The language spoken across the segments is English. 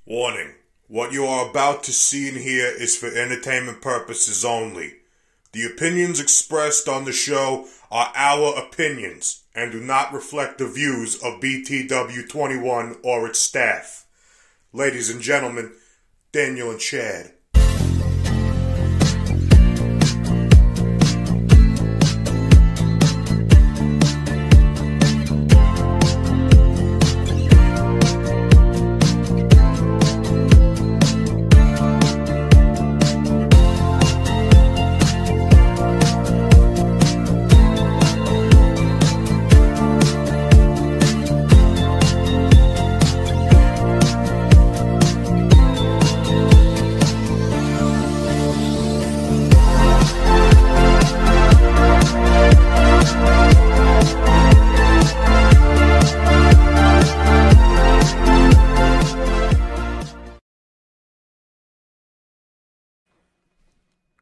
Warning. What you are about to see and hear is for entertainment purposes only. The opinions expressed on the show are our opinions and do not reflect the views of BTW21 or its staff. Ladies and gentlemen, Daniel and Chad.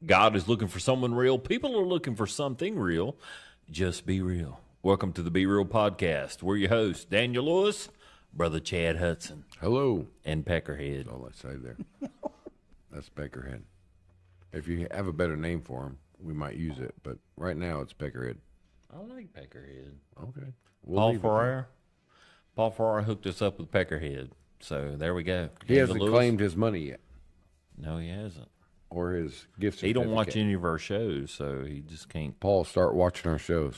God is looking for someone real. People are looking for something real. Just be real. Welcome to the Be Real Podcast. We're your hosts, Daniel Lewis, Brother Chad Hudson. Hello. And Peckerhead. That's all I say there. That's Peckerhead. If you have a better name for him, we might use it. But right now, it's Peckerhead. I like Peckerhead. Okay. Paul Farrar hooked us up with Peckerhead. So there we go. He hasn't claimed his money yet. No, he hasn't. Or his gift certificate. He don't watch any of our shows, so he just can't. Paul, start watching our shows.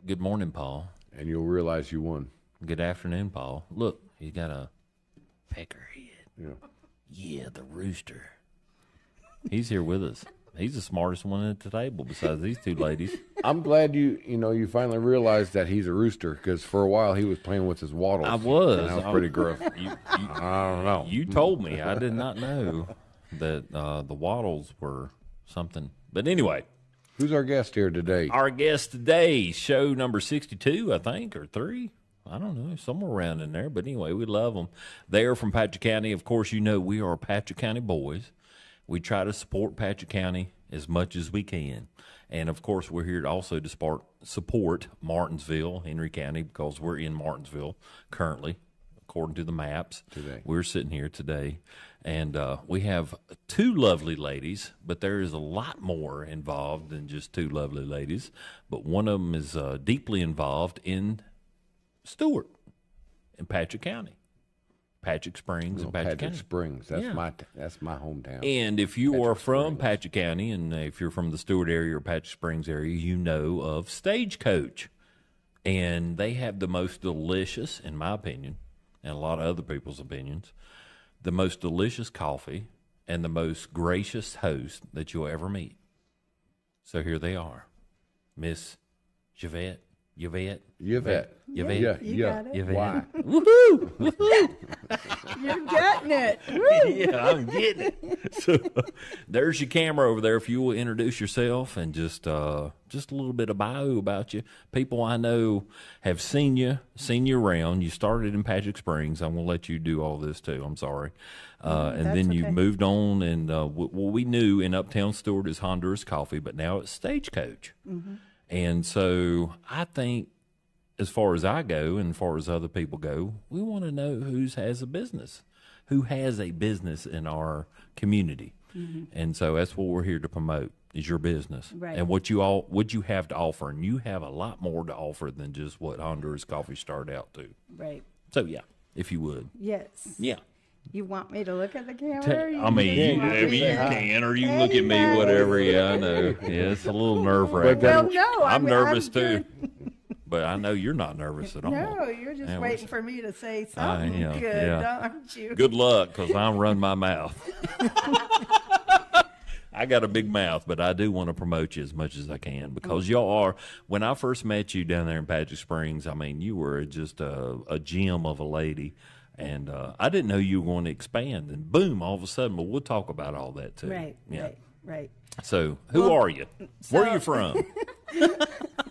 Good morning, Paul. And you'll realize you won. Good afternoon, Paul. Look, he's got a Peckerhead. Yeah, the rooster. He's here with us. He's the smartest one at the table besides these two ladies. I'm glad you finally realized that he's a rooster, because for a while he was playing with his wattles. I was. And that was pretty gross. I don't know. You told me. I did not know that the wattles were something. But anyway. Who's our guest here today? Our guest today, show number 62, I think, or 3. I don't know, somewhere around in there. But anyway, we love them. They are from Patrick County. Of course, you know we are Patrick County boys. We try to support Patrick County as much as we can. And, of course, we're here also to support Martinsville, Henry County, because we're in Martinsville currently, according to the maps. Today. We're sitting here today. And we have 2 lovely ladies, but there is a lot more involved than just 2 lovely ladies. But one of them is deeply involved in Stuart, in Patrick County. Patrick Springs and Patrick County. Springs. That's my hometown. And if you are from Patrick County, and if you're from the Stuart area or Patrick Springs area, you know of Stagecoach. And they have the most delicious, in my opinion, and a lot of other people's opinions, the most delicious coffee and the most gracious host that you'll ever meet. So here they are. Miss Yvette. Yeah. You got it. Why? Woohoo! Woohoo! You're getting it. Yeah, I'm getting it. So there's your camera over there. If you will introduce yourself and just a little bit of bio about you. People I know have seen you around. You started in Patrick Springs. I'm going to let you do all this too. I'm sorry. And then you moved on, and what we knew in Uptown Stuart is Honduras Coffee, but now it's Stagecoach. Mm-hmm. And so I think, as far as I go and as far as other people go, we want to know who has a business in our community. Mm-hmm. And so that's what we're here to promote, is your business. Right. And what you have to offer. And you have a lot more to offer than just what Honduras Coffee started out to. Right. So, yeah, if you would. Yes. Yeah. You want me to look at the camera? You can, or you can look at me, whatever. Yeah, I know. Yeah, it's a little nerve-wracking. Well, no, I'm nervous, too. But I know you're not nervous at all. No, you're just waiting for me to say something good, aren't you? Good luck, because I run my mouth. I got a big mouth, but I do want to promote you as much as I can, because y'all are, when I first met you down there in Patrick Springs, I mean, you were just a gem of a lady. And I didn't know you were going to expand, and boom, all of a sudden. But we'll talk about all that too. Right. So, who are you? Where are you from?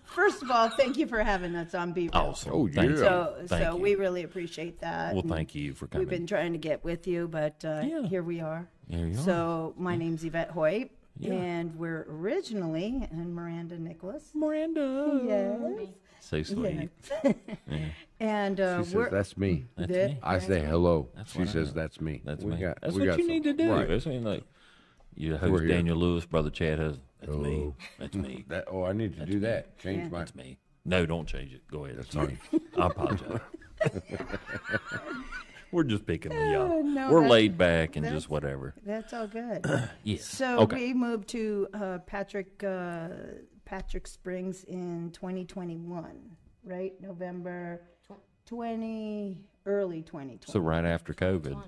First of all, thank you for having us on Be Real. Awesome. Oh, yeah. So we really appreciate that. Well, thank you for coming. We've been trying to get with you, but here we are. Here you are. So my name's Yvette Hoyt, and we're originally in Miranda, Nicolas. Miranda. Yes. So sweet. And She says, "That's me." That's me. I say hello. She what I says, know. "That's me." That's We me. got- That's we what got you some- need to do. Right. That's like you host We're here. Daniel Lewis, Brother Chad has. That's me. That's me. I need to do that. Change my. That's me. No, don't change it. Go ahead. That's Sorry. I apologize. We're just picking me up. no, We're that's- laid back and just whatever. That's all good. Yes. So Okay. we moved to Patrick Springs in 2021, right? November 20, early 2020. So right after COVID,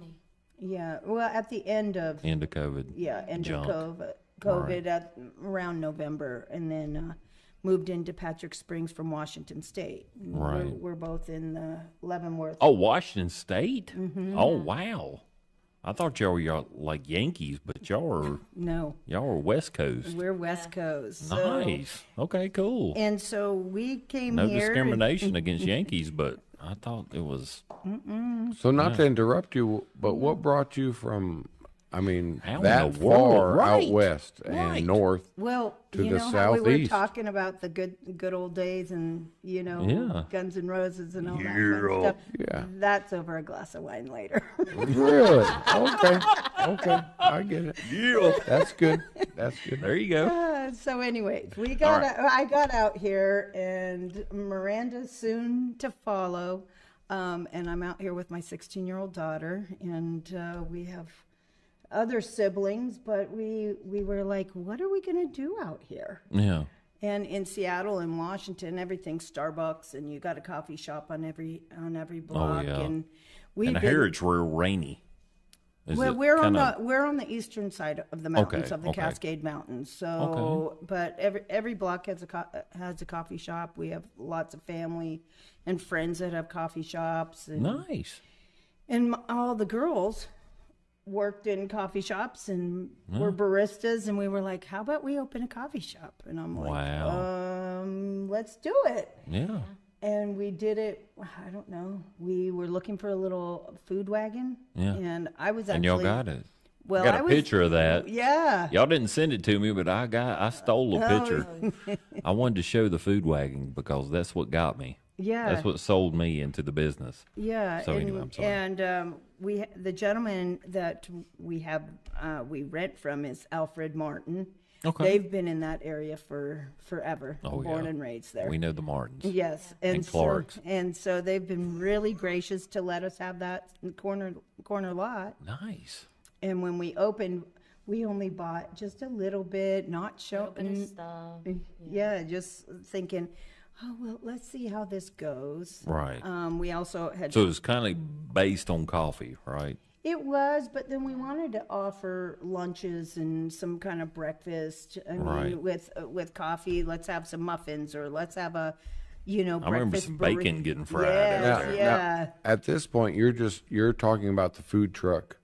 Yeah, well, at the end of end of COVID. end Jump. of COVID at around November, and then moved into Patrick Springs from Washington State. And Right. We're both in the Leavenworth. Oh, Washington State. Mm-hmm. Oh, wow. I thought y'all were like Yankees, but y'all No, were West Coast. we're West Coast. So, Nice. Okay, cool. and so we came No here. discrimination against Yankees, but I thought it was So not to interrupt you, but what brought you from? I mean, How in that the world? far Right. out west Right. and north. Well, to you the know how we were southeast. talking about the good old days and Yeah. Guns N' Roses and all that fun stuff. Yeah. That's over a glass of wine later. Really? Okay. Okay. I get it. yeah. That's good. That's good. There you go. So, anyways, right. I got out here, and Miranda's soon to follow, and I'm out here with my 16-year-old daughter, and we have other siblings, but we were like, what are we going to do out here? Yeah. And in Seattle and Washington, everything's Starbucks, and you got a coffee shop on every block. yeah. And we've And been, here it's real rainy. Is well, it we're kinda- on the eastern side of the mountains, Okay, of the okay. Cascade Mountains. So, but every block has a coffee shop. We have lots of family and friends that have coffee shops. And, Nice. and all the girls worked in coffee shops and were baristas, and we were like, how about we open a coffee shop? And I'm like, Wow. let's do it. Yeah. And we did it, I don't know, we were looking for a little food wagon. Yeah. And I was actually. And y'all got it. Well, got I a was, picture of that. Yeah. Y'all didn't send it to me, but I stole a picture. Oh. I wanted to show the food wagon because that's what got me. Yeah. That's what sold me into the business. Yeah. So anyway, I'm sorry. And the gentleman that we have, we rent from is Alfred Martin. Okay. They've been in that area for forever. Oh, Born yeah. and raised there. We know the Martins. Yes, And Clarks. So they've been really gracious to let us have that corner lot. Nice. And when we opened, we only bought just a little bit, not Bit of showing. stuff. Yeah, just thinking, oh well, let's see how this goes. Right. We also had. So it's kind of based on coffee, right? It was, but then we wanted to offer lunches and some kind of breakfast. I Right. mean, with coffee, let's have some muffins, or let's have a, I remember breakfast some burrito. bacon getting fried Yes, out there. yeah. At this point, you're talking about the food truck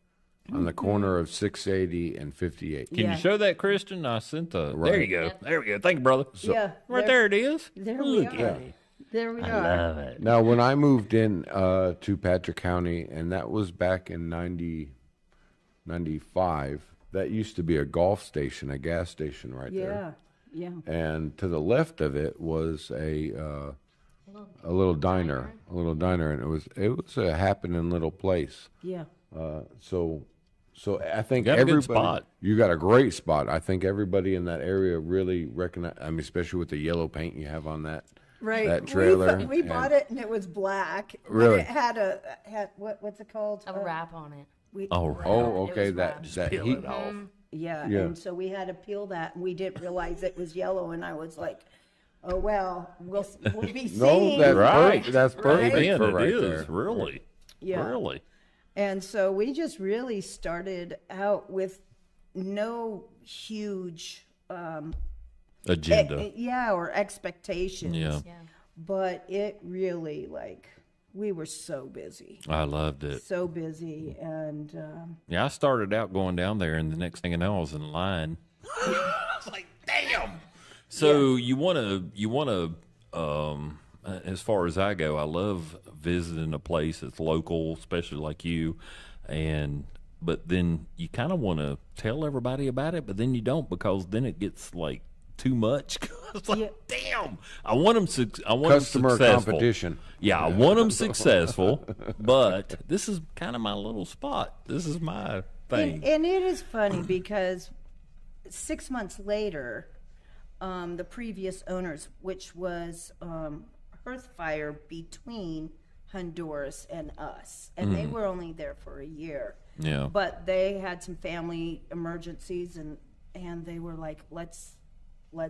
on the corner of 680 and 58. Can Yeah. you show that, Christian? I sent the. There Right. you go. There we go. Thank you, brother. Yeah, Right there it is. There we Look are. at it. There we I are. love it. Now, when I moved in to Patrick County, and that was back in 95, that used to be a golf station, a gas station right there. Yeah, yeah. And to the left of it was a little diner, and it was a happening little place. Yeah. So I think Got a good everybody, spot. you got a great spot. I think everybody in that area really recognize. I mean, especially with the yellow paint you have on that. Right. That trailer. We bought it and it was black. but Really? It had what's it called? Have a wrap on it. Oh, right. Oh, It okay. was That wrapped. that Peel heat. it off. Yeah, Yeah. and so we had to peel that, and we didn't realize it was yellow, and I was like, "Oh well, we'll be seeing." No, that's Right. perfect. That's perfect Man, for it right is. there. Really. Yeah. Really. And so we just really started out with no huge, Agenda. or expectations. Yeah. Yeah. But it really, we were so busy, I loved it. so busy, and Yeah, I started out going down there, and the next thing I know, I was in line. I was like, "Damn!" So you want to. As far as I go, I love visiting a place that's local, especially like you, but then you kind of want to tell everybody about it, but then you don't because then it gets like too much. I was like, Yeah. damn, I want them Customer successful. competition. Yeah, I want them successful, but this is kind of my little spot. This is my thing. And it is funny because 6 months later, the previous owners, which was Hearthfire between Honduras and us, and they were only there for a year. Yeah. But they had some family emergencies, and they were like, let's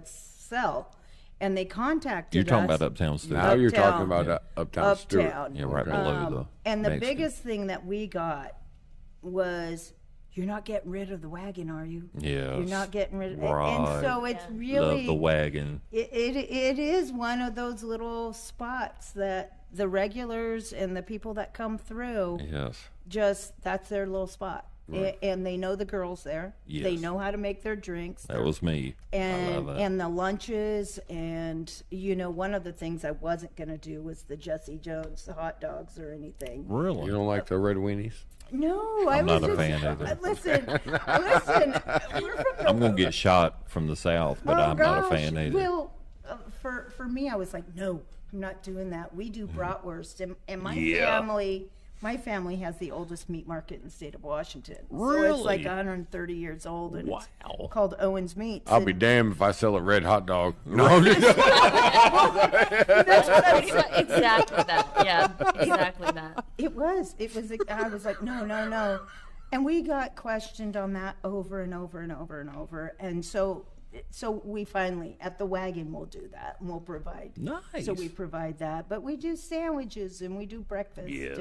sell. And they contacted You're talking us. about Uptown Stuart. Now you're Uptown. talking about Uptown Stuart. Uptown. Yeah, right below the And the Mexican. biggest thing that we got was, you're not getting rid of the wagon, are you? Yes. You're not getting rid of it. Right. And so it's Love really, the wagon. it is one of those little spots that the regulars and the people that come through, Yes. that's their little spot. And they know the girls there. Yes. They know how to make their drinks. That was me. I love that. And the lunches, and one of the things I wasn't going to do was the Jesse Jones hot dogs or anything. Really? You don't like the red weenies? No, I'm I was not a just, fan either. Listen, we're from the I'm going to get shot from the South, but I'm not a fan either. Well, for me, I was like, no, I'm not doing that. We do bratwurst, and my family has the oldest meat market in the state of Washington. So it's like Really? 130 years old, and it's Wow. called Owens Meats. I'll be and damned if I sell a red hot dog. No, Exactly that. Yeah, exactly that. It was. I was like, no. And we got questioned on that over and over and over and over. And so we finally, at the wagon, we'll do that, and we'll provide. Nice. So we provide that. But we do sandwiches, and we do breakfast. Yes.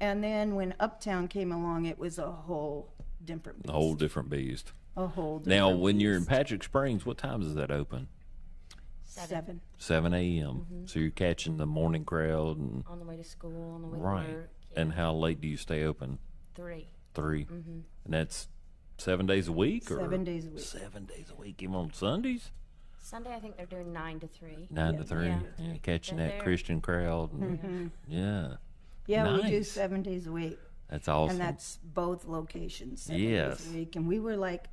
And then when Uptown came along, it was a whole different beast. A whole different beast. A whole different Now, when you're in beast. Patrick Springs, what times is that open? 7. 7 a.m. So you're catching the morning crowd. And, On the way to school, on the way right. to work. Yeah. And how late do you stay open? 3. 3. And that's 7 days a week? Or 7 days a week. 7 days a week, even on Sundays? Sunday, I think they're doing 9 to 3. 9 to 3. Yeah. Yeah, catching They're that there. Christian crowd. And, Yeah. Yeah, we do Nice. 7 days a week. That's awesome. And that's both locations, 7 Yes. days a week. And we were like,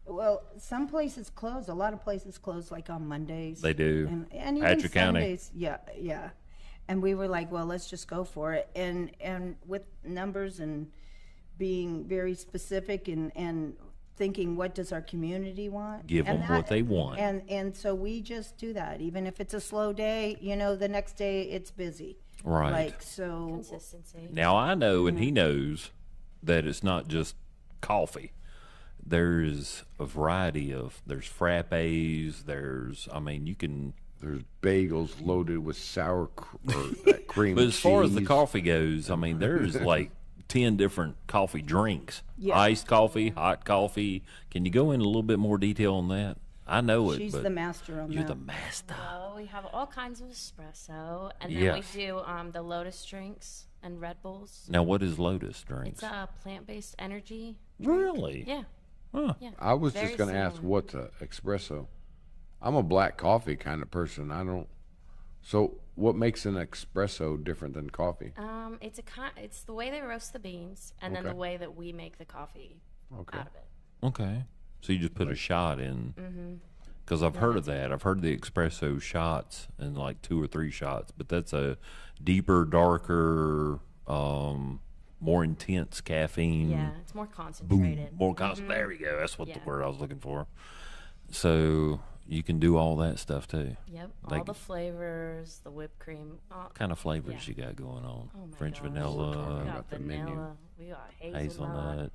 well, some places close. A lot of places close like on Mondays. They do. And even Patrick County. Sundays. Yeah. And we were like, well, let's just go for it. And with numbers and being very specific and thinking, what does our community want? Give And them what they want. And so we just do that. Even if it's a slow day, the next day it's busy. Right. Like, so. Consistency. Now I know, and he knows, that it's not just coffee. There's a variety of, there's frappes, you can, there's bagels loaded with sour that cream but as far as the cheese. coffee goes, there's like 10 different coffee drinks. Yeah. Iced coffee, hot coffee. Can you go in a little bit more detail on that? I know it, She's but the master on you're that. the master. Well, we have all kinds of espresso, and then Yes. we do the Lotus drinks and Red Bulls. Now, what is Lotus drinks? It's a plant-based energy drink. Really? Yeah. Huh. Yeah. I was Very just going to ask, similar. what's a espresso? I'm a black coffee kind of person. So what makes an espresso different than coffee? It's the way they roast the beans, and then Okay. the way that we make the coffee Okay. out of it. Okay. So you just put a shot in. Because I've heard of that. I've heard the espresso shots and like 2 or 3 shots, but that's a deeper, darker, more intense caffeine. Yeah, it's more concentrated. More constant. There we go. That's what the Yeah. word I was looking for. So you can do all that stuff too. Yep, all Like- the flavors, the whipped cream. What kind of flavors Yeah. you got going on? Oh my French gosh. vanilla, We got about the menu. vanilla. We got hazelnut.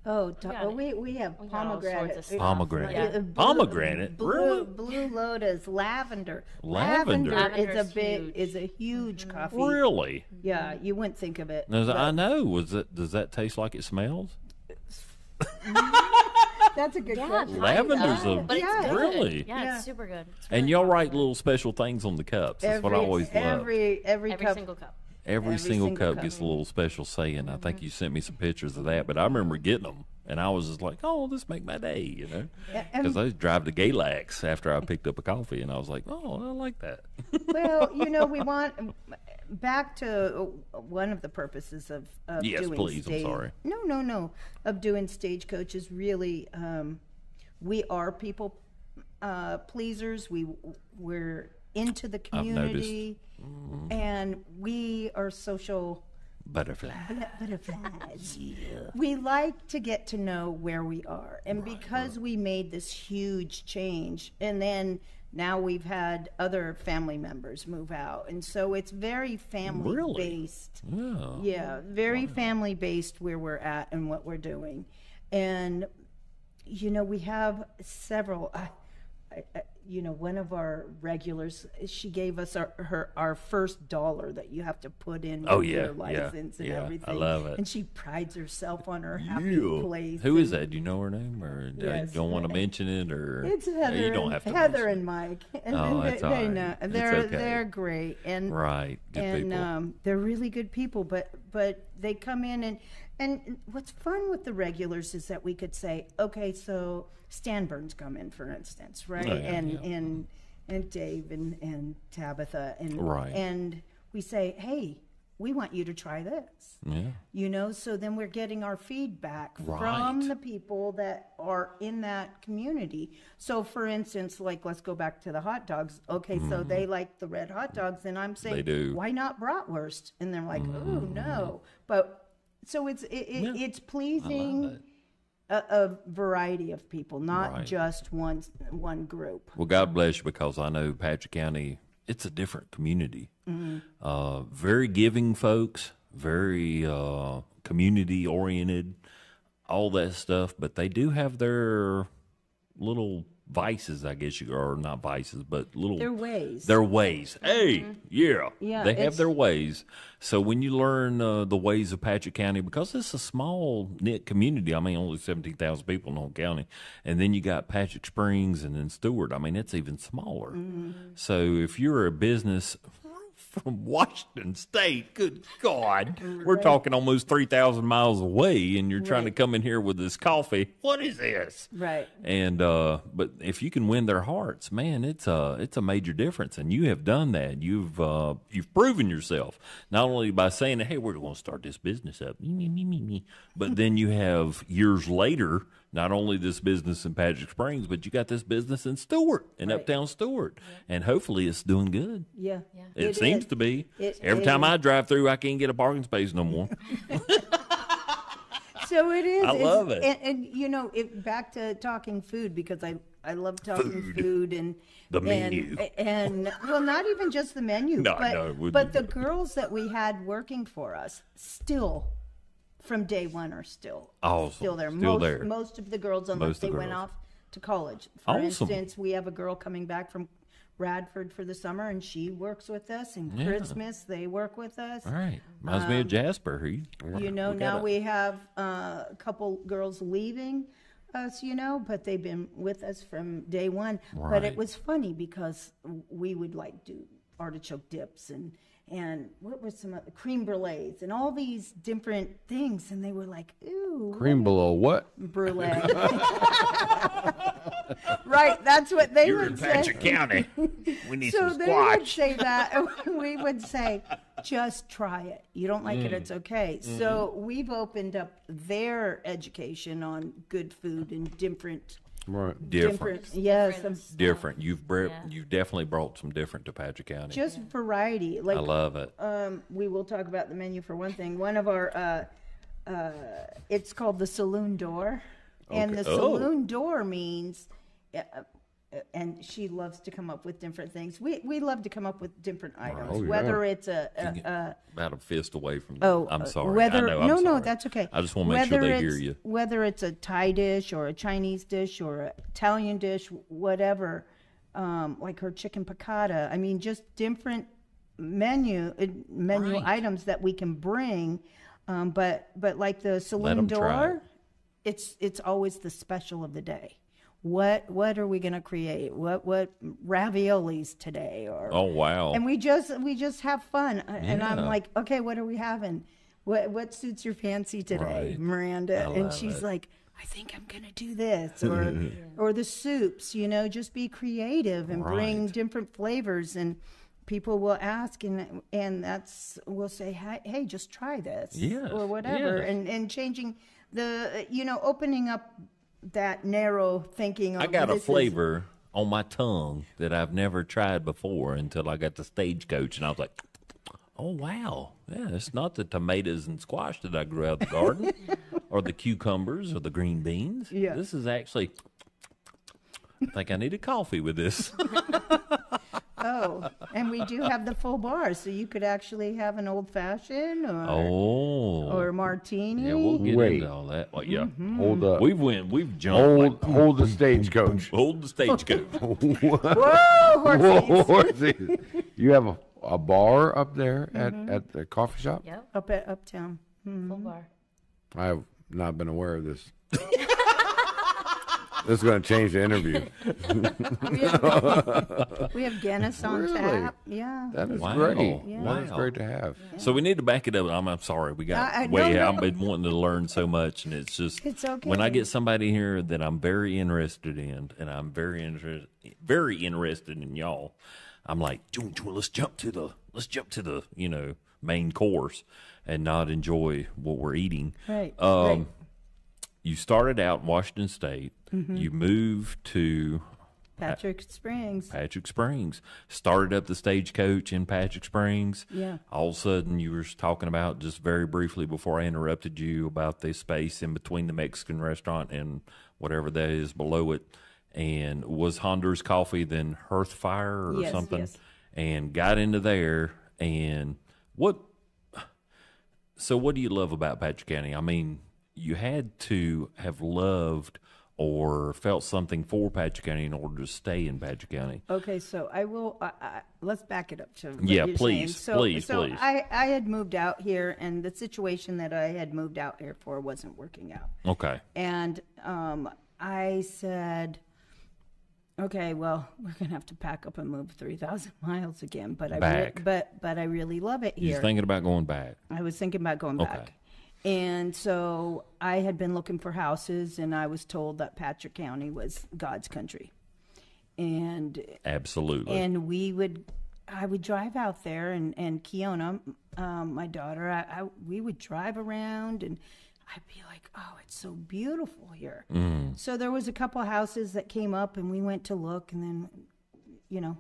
Oh, got we have we got all pomegranate. sorts of stuff. Pomegranate. Yeah. Pomegranate? Really? Blue lotus, lavender. Lavender. is Lavender's a huge. huge coffee. Really? Yeah, you wouldn't think of it. Now, I but know. Does that taste like it smells? That's a good Yeah, question. Lavender's a but it's Yeah. good. really. Yeah, Yeah. it's super good. It's And really y'all good. write little special things on the cups. That's what I always love. Every every cup. single cup. Every every single single cup cup. gets a little special saying. I think you sent me some pictures of that, but I remember getting them, and I was just like, "Oh, this make my day," Yeah, Because I drive to Galax after I picked up a coffee, and I was like, "Oh, I like that." Well, we want back to one of the purposes of Yes, doing please, I'm sorry. No, of doing Stagecoach is really we are people pleasers. We're into the I've noticed. community, and we are social Butterfly. butterflies. We like to get to know where we are, and because we made this huge change, and then now we've had other family members move out, and so it's very family based. Yeah, very family based where we're at and what we're doing, and we have several. One of our regulars, she gave us our first $1 that you have to put in with your license and everything. I love it. And she prides herself on her happy place. Who is that? Do you know her name, or you don't want to mention it, or it's Heather? You don't have to. Heather and Mike. And that's all they right. know It's they're okay. they're great and good people. They're really good people. But they come in and what's fun with the regulars is that we could say, okay, so Stan Burns come in, for instance, right? And Dave and Tabitha and we say, hey, we want you to try this. So then we're getting our feedback from the people that are in that community. So for instance, like, let's go back to the hot dogs. Okay, so they like the red hot dogs, and I'm saying, They do. why not bratwurst? And they're like, oh no. But so it's pleasing a variety of people, not just one group. Well, God bless you, because I know Patrick County, it's a different community. Very giving folks, very community oriented, all that stuff. But they do have their little vices, I guess or not vices, but little their ways. Their ways. Hey, Yeah, they have their ways. So when you learn the ways of Patrick County, because it's a small knit community. I mean, only 17,000 people in the whole county, and then you got Patrick Springs and then Stuart. I mean, it's even smaller. So if you're a business from Washington State, good God, we're talking almost 3,000 miles away, and you're trying to come in here with this coffee. What is this? Right. And but if you can win their hearts, man, it's a major difference, and you have done that. You've proven yourself, not only by saying, hey, we're going to start this business up, but then you have years later not only this business in Patrick Springs, but you got this business in Stuart, in uptown Stuart, and hopefully it's doing good. Yeah. It seems to be. Every time I drive through, I can't get a parking space no more. So it is. I love it. And back to talking food, because I love talking food and the menu. And well, not even just the menu, but the girls that we had working for us still, from day one, are still there. Most of the girls, unless they went off to college. For instance, we have a girl coming back from Radford for the summer, and she works with us. And Christmas, they work with us. All right. Reminds me of Jasper. Now we have a couple girls leaving us, but they've been with us from day one. Right. But it was funny because we would do artichoke dips and what was some other cream brulees and all these different things, and they were like, ooh, cream below what? Brulee. Right, that's what they You're would in say. Patrick County. We need some So squash. they would say that. We would say, just try it. You don't like it, it's okay. So we've opened up their education on good food and different. Different. Yes, Different. You've definitely brought some different to Patrick County. just variety. Like, I love it. we will talk about the menu for one thing. One of our, it's called the Saloon Door. And the Saloon Door means, and she loves to come up with different things. We love to come up with different items, whether it's About a fist away from. I'm sorry. Whether, I know, I'm sorry. that's okay. I just want to make sure they hear you. Whether it's a Thai dish or a Chinese dish or an Italian dish, whatever, like her chicken piccata. I mean, just different menu items that we can bring. But like the Saloon Door, it's always the special of the day. What are we going to create? What raviolis today? Or Oh wow! And we just have fun. And I'm like, okay, what are we having? What suits your fancy today, Right. Miranda? I And love she's it. like, I think I'm going to do this, or the soups. Just be creative and bring Right. different flavors. And people will ask, and we'll say, hey, just try this, Yes, or whatever, yes. and changing the opening up that narrow thinking. I got a flavor on my tongue that I've never tried before until I got the Stagecoach, and I was like, oh, wow. Yeah, it's not the tomatoes and squash that I grew out of the garden or the cucumbers or the green beans. Yeah. This is actually, I think I need a coffee with this. Oh, and we do have the full bar, so you could actually have an old-fashioned or a martini. Yeah, we'll get Wait. into all that. Well, yeah. Hold up. We've jumped. Hold the Stagecoach. Hold the Stagecoach. Whoa, horses. You have a bar up there at the coffee shop? Yep. Up at Uptown. Full bar. I have not been aware of this. This is going to change the interview. We have Guinness on Really? tap. Yeah. That is Wow. great. Yeah. That is Wow. great to have. So we need to back it up. I'm sorry. We got No, way no. out. I've been wanting to learn so much, and it's just It's okay. when I get somebody here that I'm very interested in, and I'm very interested in y'all. I'm like, let's jump to the main course, and not enjoy what we're eating. Right. Right. You started out in Washington State. You moved to Patrick Springs. Patrick Springs. Started up the Stagecoach in Patrick Springs. Yeah. All of a sudden, you were talking about, just very briefly before I interrupted you, about the space in between the Mexican restaurant and whatever that is below it. And was Honduras Coffee then Hearthfire or Yes, something? yes. And got into there. And so what do you love about Patrick County? I mean, you had to have loved or felt something for Patrick County in order to stay in Patrick County. Okay, so I will. Let's back it up to what Yeah, you're please, saying. please. I had moved out here, and the situation that I had moved out here for wasn't working out. Okay. And I said, okay, well, we're gonna have to pack up and move 3,000 miles again. But Back. but I really love it You're here. thinking about going back. I was thinking about going Okay. back. And so I had been looking for houses, and I was told that Patrick County was God's country. And Absolutely. and I would drive out there, and Kiona, my daughter, we would drive around, and I'd be like, oh, it's so beautiful here. So there was a couple houses that came up, and we went to look, and then,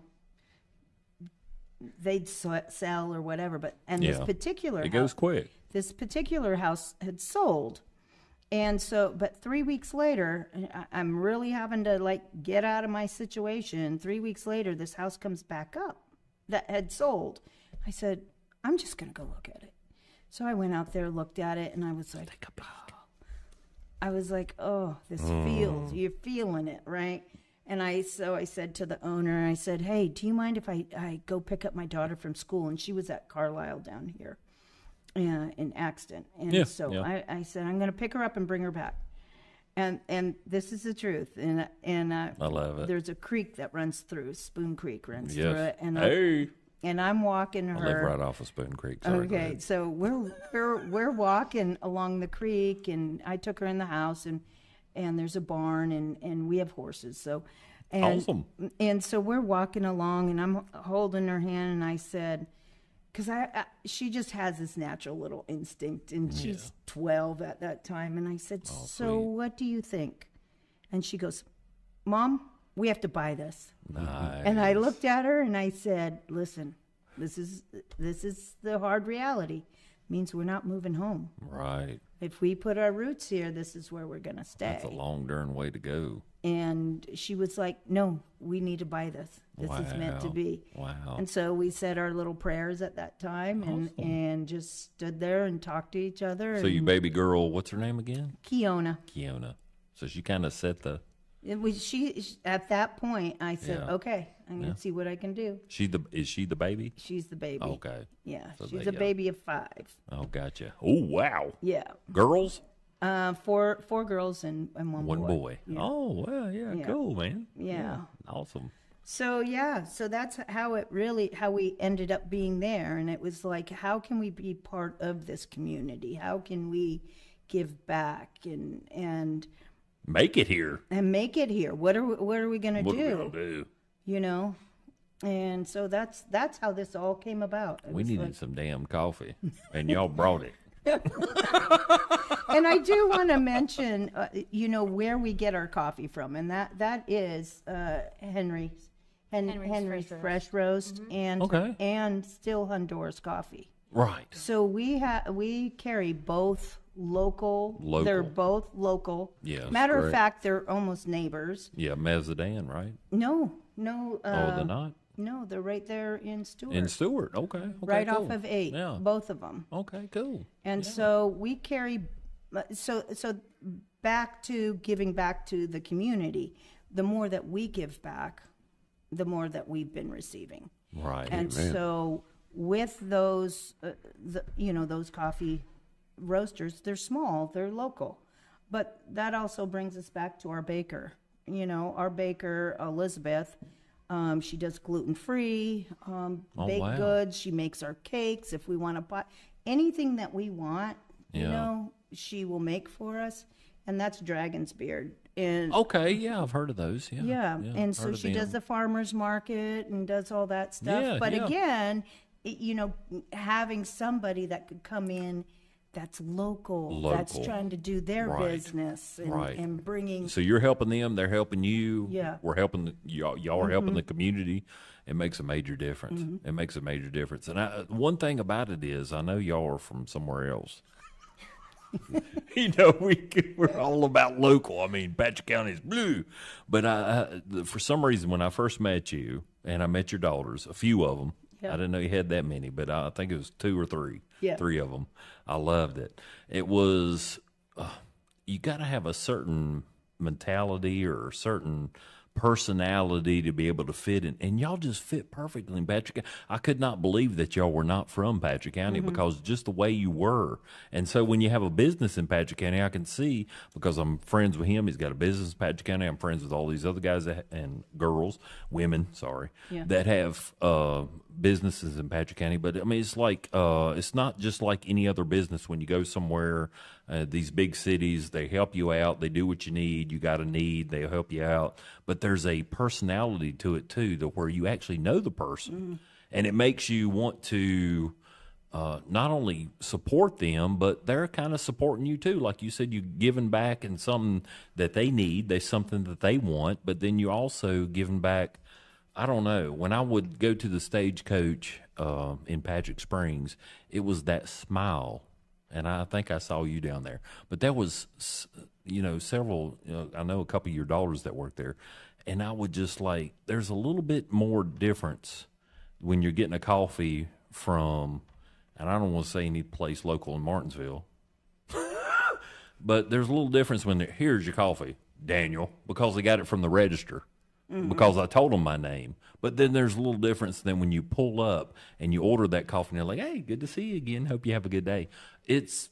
they'd sell or whatever. But this Yeah. particular It house, goes quick. this particular house had sold. And so, but 3 weeks later, I'm really having to get out of my situation. 3 weeks later, this house comes back up that had sold. I said, I'm just going to go look at it. So I went out there, looked at it, and I was like, this feels, you're feeling it, right? And so I said to the owner, I said, hey, do you mind if I go pick up my daughter from school? And she was at Carlisle down here. In Axton. And Yeah, so yeah. I said, I'm going to pick her up and bring her back. And this is the truth. And I love it. There's a creek that runs through, Spoon Creek runs Yes. through it. And Hey. and I'm walking her. I live right off of Spoon Creek. Sorry, go Okay, ahead. so we're walking along the creek, and I took her in the house, and there's a barn, and we have horses. So, Awesome. And so we're walking along, and I'm holding her hand, and I said, because she just has this natural little instinct, and she's 12 at that time, and I said, so sweet. what do you think? And she goes, Mom, we have to buy this. Nice. And I looked at her and I said, listen, this is the hard reality. It means we're not moving home. Right. If we put our roots here, this is where we're going to stay. That's a long, darn way to go. And she was like, no, we need to buy this. This is meant to Wow. be. Wow. And so we said our little prayers at that time and just stood there and talked to each other. So you baby girl, what's her name again? Kiona. Kiona. So she kind of set the. She at that point, I said, Yeah. okay, I'm going to see what I can do. Is she the baby? She's the baby. Okay. Yeah, So she's they- a yeah. baby of 5. Oh, gotcha. Oh, wow. Yeah. Girls? Four girls and one boy. Yeah. Oh, well, yeah, Yeah. cool, man. Yeah. Awesome. So that's how we ended up being there. And it was like, how can we be part of this community? How can we give back and Make it here. make it here? What are we going to What do? are we going to do? You know? And so that's how this all came about. It We was needed like- some damn coffee, and y'all brought it. and I do want to mention, where we get our coffee from, and that is Henry's Fresh Roast and Still Honduras Coffee. Right. So we carry both local. They're both local. Yes. Matter of fact, they're almost neighbors. Yeah, Mazdan, right? No. They're not? No, they're right there in Stuart. In Stuart, okay. Right cool. off of 8, yeah. both of them. Okay, cool. And so we carry, so back to giving back to the community. The more that we give back, the more that we've been receiving. Right. And so with those, those coffee roasters, they're small, they're local. But that also brings us back to our baker. Our baker, Elizabeth, she does gluten-free, baked goods. She makes our cakes. If we want to buy anything that we want, she will make for us. And that's Dragon's Beard. And I've heard of those. Yeah. And so she does the farmer's market and does all that stuff. But again, having somebody that could come in that's local, that's trying to do their business and bringing. So you're helping them, they're helping you. Yeah. We're helping y'all are helping the community. It makes a major difference. It makes a major difference. And one thing about it is, I know y'all are from somewhere else. We're all about local. I mean, Patrick County is blue. But for some reason, when I first met you, and I met your daughters, a few of them, I didn't know you had that many, but I think it was 2 or 3. Yeah. 3 of them. I loved it. It was, you got to have a certain mentality or a certain personality to be able to fit in, and y'all just fit perfectly in Patrick County. I could not believe that y'all were not from Patrick County because just the way you were. And so when you have a business in Patrick County, I can see, because I'm friends with him, he's got a business in Patrick County, I'm friends with all these other guys and women, that have businesses in Patrick County. But I mean, it's like it's not just like any other business. When you go somewhere, these big cities, they help you out, they do what you need, you got a need, they'll help you out. But there's a personality to it too, to where you actually know the person, and it makes you want to not only support them, but they're kind of supporting you too. Like you said, you're giving back in something that they need, there's something that they want, but then you also giving back. I don't know. When I would go to the Stagecoach in Patrick Springs, it was that smile. And I think I saw you down there. But there was, several, I know a couple of your daughters that work there. And I would just like, there's a little bit more difference when you're getting a coffee from, and I don't want to say any place local in Martinsville, but there's a little difference when here's your coffee, Daniel, because they got it from the register. Because I told them my name. But then there's a little difference than when you pull up and you order that coffee and they're like, hey, good to see you again. Hope you have a good day. It's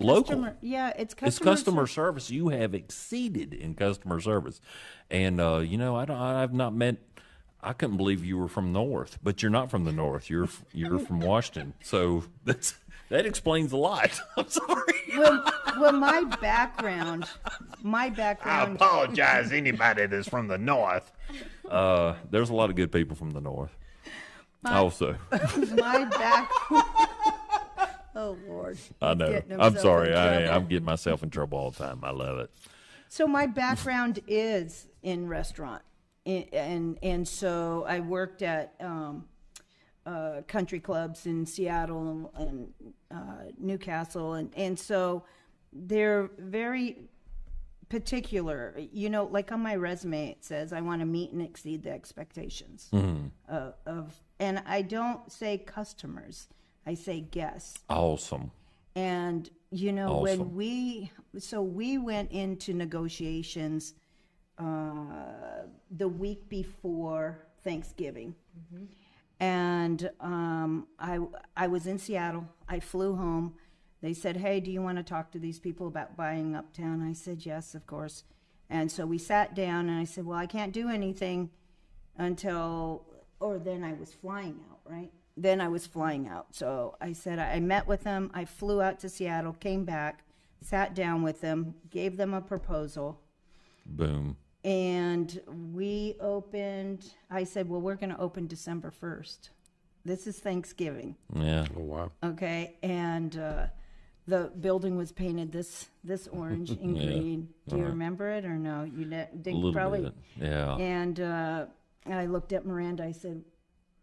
local. It's customer service. You have exceeded in customer service. And, I've not met, I couldn't believe you were from North, but you're not from the North. You're from Washington. So that explains a lot. I'm sorry. Well, my background. I apologize, anybody that's from the North. There's a lot of good people from the North. Also. My background. Oh, Lord. I know. I'm sorry. I'm getting myself in trouble all the time. I love it. So my background is in restaurant. And so I worked at country clubs in Seattle and Newcastle. And so they're very particular. Like on my resume, it says I want to meet and exceed the expectations of, and I don't say customers, I say guests. Awesome. And, when we went into negotiations the week before Thanksgiving. And I was in Seattle. I flew home. They said, hey, do you want to talk to these people about buying Uptown? I said, yes, of course. And so we sat down, and I said, well, I can't do anything until, or then I was flying out, right? Then I was flying out. So I said, I met with them. I flew out to Seattle, came back, sat down with them, gave them a proposal. Boom. And we opened, I said, well, we're going to open December 1st. This is Thanksgiving. Yeah. Oh, wow. Okay. And the building was painted this orange and green. Do you remember it or no? You didn't A little probably. bit. Yeah. And I looked at Miranda. I said,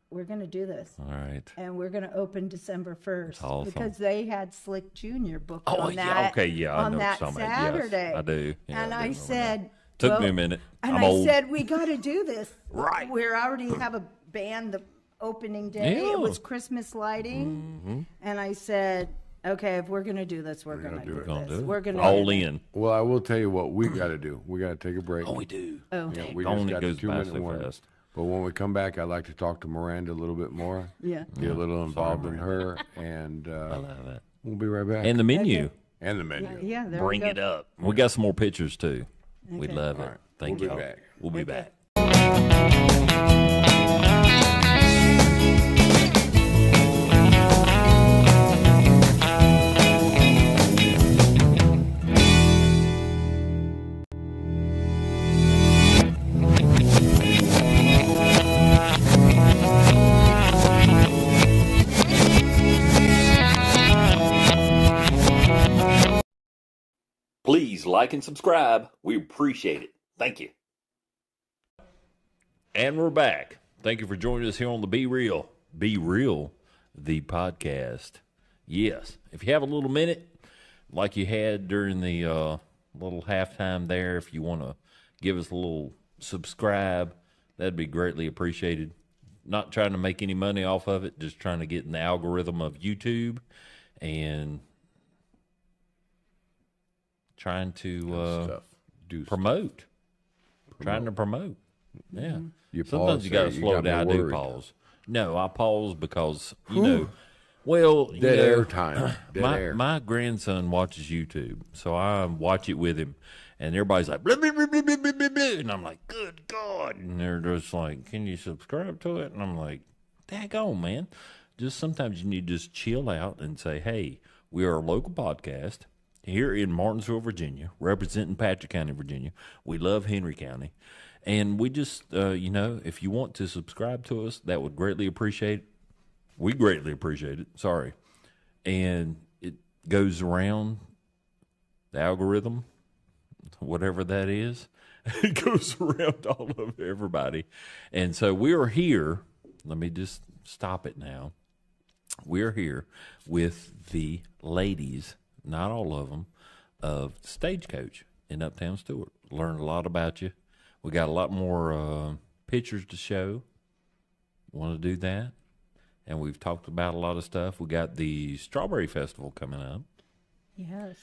"We're going to do this, All right. and we're going to open December 1st awesome. because they had Slick Junior booked Oh, on yeah. that Okay. Yeah. I on know that what you're talking about. Saturday. Yes, I do. Yeah, and do I remember said, that. Took me a well, minute. And I'm I old. said, we got to do this. Right. We already have a band the opening day. Yeah. It was Christmas lighting. And I said, okay, if we're going to do this, we're going to do We're gonna this. do We're it. going to All in. Well, I will tell you what we got to do. We got to take a break. Oh, we do. Oh, Yeah, we Only just got goes the by 2-minute so warning. fast. But when we come back, I'd like to talk to Miranda a little bit more. yeah. Get a little involved in her, and I love it. we'll be right back. And the menu. And the menu. Yeah, there Bring we go. it up. We got some more pictures too. We Okay. love it. All right. Thank We'll you. be back. We'll be Okay. back. Please like and subscribe. We appreciate it. Thank you. And we're back. Thank you for joining us here on the Be Real, the podcast. Yes, if you have a little minute, like you had during the little halftime there, if you want to give us a little subscribe, that'd be greatly appreciated. Not trying to make any money off of it, just trying to get in the algorithm of YouTube and trying to Stuff. Do promote. Trying to promote. Yeah. You Sometimes pause you got to there, you slow got me down. I do worried. pause. No, I pause because, you know, well, you Dead know, air time. Dead air. my grandson watches YouTube, so I watch it with him, and everybody's like, blah, blah, blah, blah, blah, blah, blah, blah, and I'm like, good God. And they're just like, can you subscribe to it? And I'm like, daggone, man. Just sometimes you need to just chill out and say, hey, we are a local podcast here in Martinsville, Virginia, representing Patrick County, Virginia. We love Henry County. And we just, you know, if you want to subscribe to us, that would greatly appreciate it. We greatly appreciate it. Sorry. And it goes around the algorithm, whatever that is. It goes around all of everybody. And so we are here. Let me just stop it now. We're here with the ladies, not all of them, of Stagecoach in Uptown Stuart. Learned a lot about you. We got a lot more pictures to show. Want to do that? And we've talked about a lot of stuff. We got the Strawberry Festival coming up. Yes.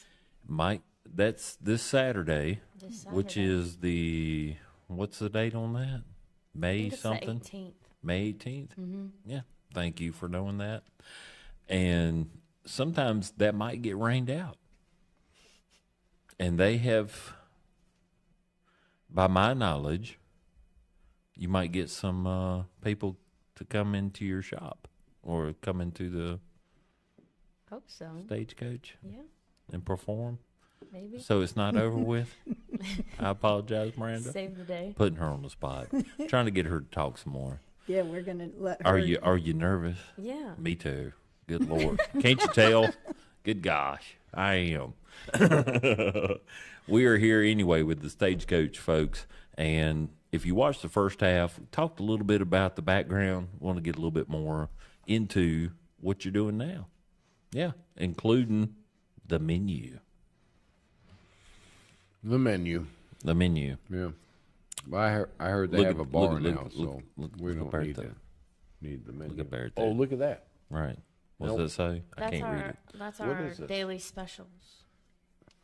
Mike, that's this Saturday, This which Saturday. is the, what's the date on that? I May think it's something? the 18th. May 18th? Yeah. Thank you for knowing that. And sometimes that might get rained out. And they have, by my knowledge, you might get some people to come into your shop or come into the Hope so. Stagecoach Yeah, and perform. maybe. So it's not over with. I apologize, Miranda. Save the day. Putting her on the spot. Trying to get her to talk some more. Yeah, we're going to let her. Are you nervous? Yeah. Me too. Good Lord. Can't you tell? Good gosh. I am. We are here anyway with the Stagecoach folks. And if you watched the first half, we talked a little bit about the background. Want to get a little bit more into what you're doing now. Yeah. Including the menu. The menu. The menu. Yeah. Well, I heard they Look have at- a bar look- now, look- so look- we look don't right need there. need the menu. Look at Barrett Oh, there. look at that. Right. What Nope. does it say? I That's can't read our it. that's What our is this? daily specials.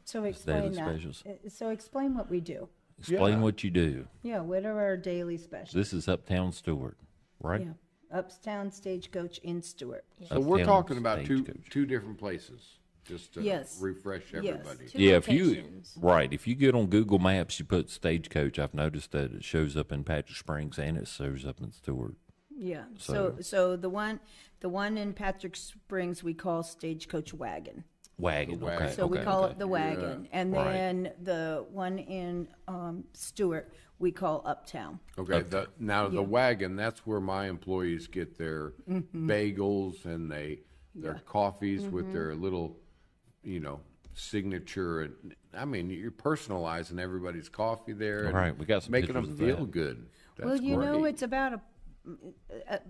So daily explain that. specials. So explain what we do. Explain Yeah. what you do. Yeah, what are our daily specials? This is Uptown Stuart, right? Yeah, Uptown Stagecoach in Stuart. So we're Uptown talking about Stagecoach. two different places, just to Yes. refresh Yes. everybody. Two Yeah, if you locations. right, if you get on Google Maps, you put Stagecoach. I've noticed that it shows up in Patrick Springs and it shows up in Stuart. Yeah. So- So the one in Patrick Springs we call Stagecoach Wagon. Wagon. The wagon. Okay. So we okay, call okay. it the wagon, and Right. then the one in Stuart we call Uptown. Okay. The Yeah. wagon. That's where my employees get their Mm-hmm. bagels and their coffees with their little signature. And I mean, you're personalizing everybody's coffee there. And Right, we got some making pictures them of feel that. good. That's Well, you know, great. it's about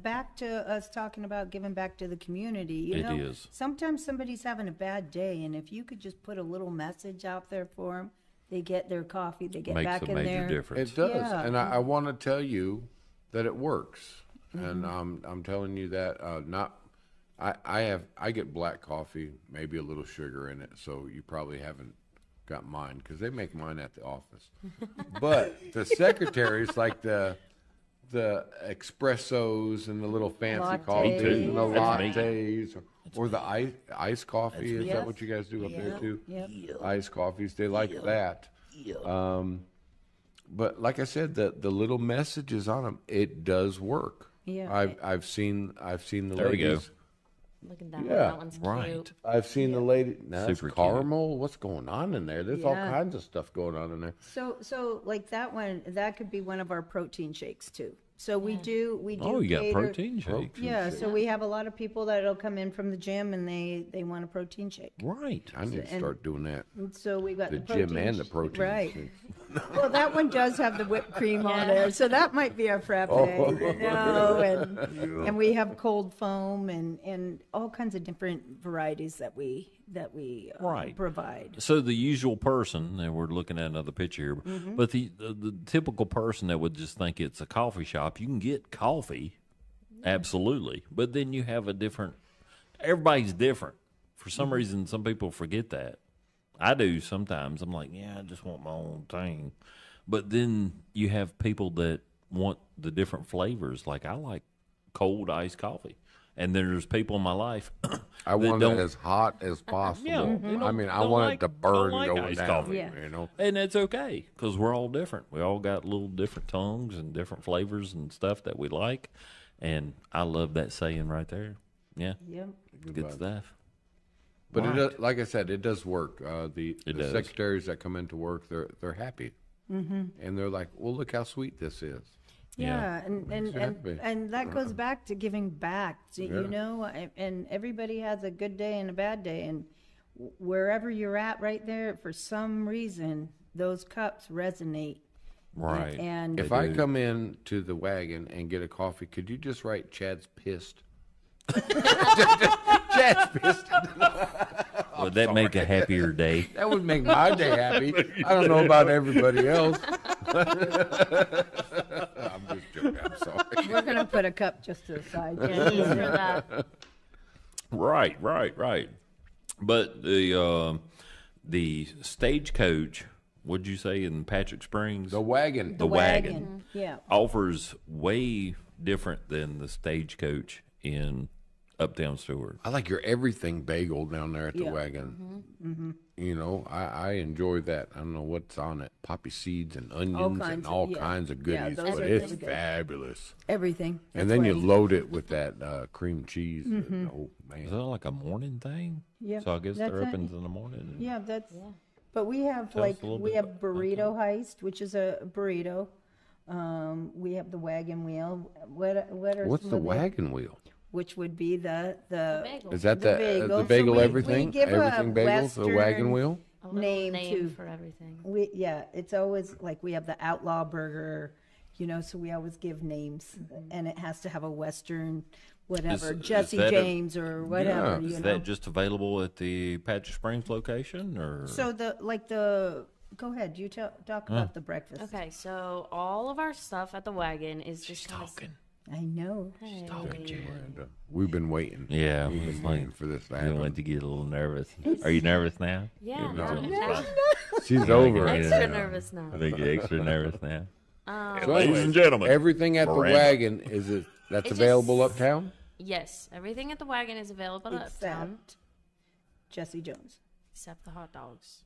back to us talking about giving back to the community. You It know, is. sometimes somebody's having a bad day, and if you could just put a little message out there for them, they get their coffee, they get Makes back a in major there. difference. It does, Yeah. and I want to tell you that it works, and I'm telling you that I get black coffee, maybe a little sugar in it, so you probably haven't got mine because they make mine at the office. But the secretaries like the espressos and the little fancy Lattes. coffees and the That's me. lattes or the ice coffee. Is Yes. that what you guys do up there too? Yep. Iced coffees, they like that. But like I said, the little messages on them, it does work. Yeah. I've seen the There we go. ladies. Look at that one. Yeah. That one's Right. cute. I've seen the lady. Now it's Super cute. caramel. What's going on in there? There's all Yeah. kinds of stuff going on in there. So like that one, that could be one of our protein shakes too. So we do Oh, you got cater- protein shakes. Yeah, so we have a lot of people that'll come in from the gym and they want a protein shake. Right. I need to And- start doing that. And so we got The the protein gym and the sh- protein Right. shake. Well, that one does have the whipped cream on there, so that might be a frappe. Oh. And we have cold foam and all kinds of different varieties that we Right. provide. So the usual person, and we're looking at another picture here, Mm-hmm. but the typical person that would just think it's a coffee shop, you can get coffee, absolutely, but then you have a different. Everybody's different. For some Mm-hmm. reason, some people forget that. I do sometimes. I'm like, yeah, I just want my own thing, but then you have people that want the different flavors. Like I like cold iced coffee, and there's people in my life. I that want it don't- as hot as possible. Yeah, they don't- I mean, I don't want like- it to burn don't like going iced down. coffee. Yeah. You know. And it's okay because we're all different. We all got little different tongues and different flavors and stuff that we like. And I love that saying right there. Yeah, Yep. good stuff. But it does, like I said, it does work. The does. secretaries that come into work, they're happy, and they're like, "Well, look how sweet this is." Yeah, and you happy. and that goes back to giving back. Yeah. You know, and everybody has a good day and a bad day, and wherever you're at, right there, for some reason, those cups resonate. Right. And If I come in to the wagon and get a coffee, could you just write Chad's pissed? Chad's pissed. Would that make a happier day? That would make my day happy. I don't know about everybody else. I'm just joking. I'm sorry. we're gonna put a cup just to the side. Yeah, just for that. Right. But the Stagecoach, what'd you say in Patrick Springs? The wagon. The wagon. Yeah. offers way different than the Stagecoach in Uptown Stuart. I like your everything bagel down there at the Yeah. wagon. You know, I enjoy that. I don't know what's on it. Poppy seeds and onions kinds and of- all yeah. kinds of Yeah, goodies, those but are it's really good. fabulous. Everything. And That's then why you load it with that cream cheese. Oh, Is man. that like a morning thing? Yeah, So I guess that's they're it. open in the morning. Yeah, that's. But we have Tell us like a little we bit have about- burrito heist, which is a burrito. We have the wagon wheel. What are What's some the of wagon wheel? Which would be the bagel. Is that the the bagel. the So bagel we everything? give a Everything bagels? The wagon Western- wheel? A little name name to- for everything. it's always like we have the outlaw burger, you know. So we always give names, and it has to have a Western, whatever, Is Jesse that a- James or whatever. Yeah. You Is know. that just available at the Patrick Springs location, or So go ahead. You talk about the breakfast. Okay, so all of our stuff at the wagon is just kind of. I know. Miranda. We've been waiting. Yeah, We've it's been like waiting for this to I went happen. to get a little nervous. Are you nervous now? Yeah, You're I'm nervous. She's over it. extra nervous now. I think you're extra nervous now. So Ladies anyways, and gentlemen, everything at Miranda. the wagon that's It available just- uptown? Yes, everything at the wagon is available uptown, Except Jesse Jones. except the hot dogs.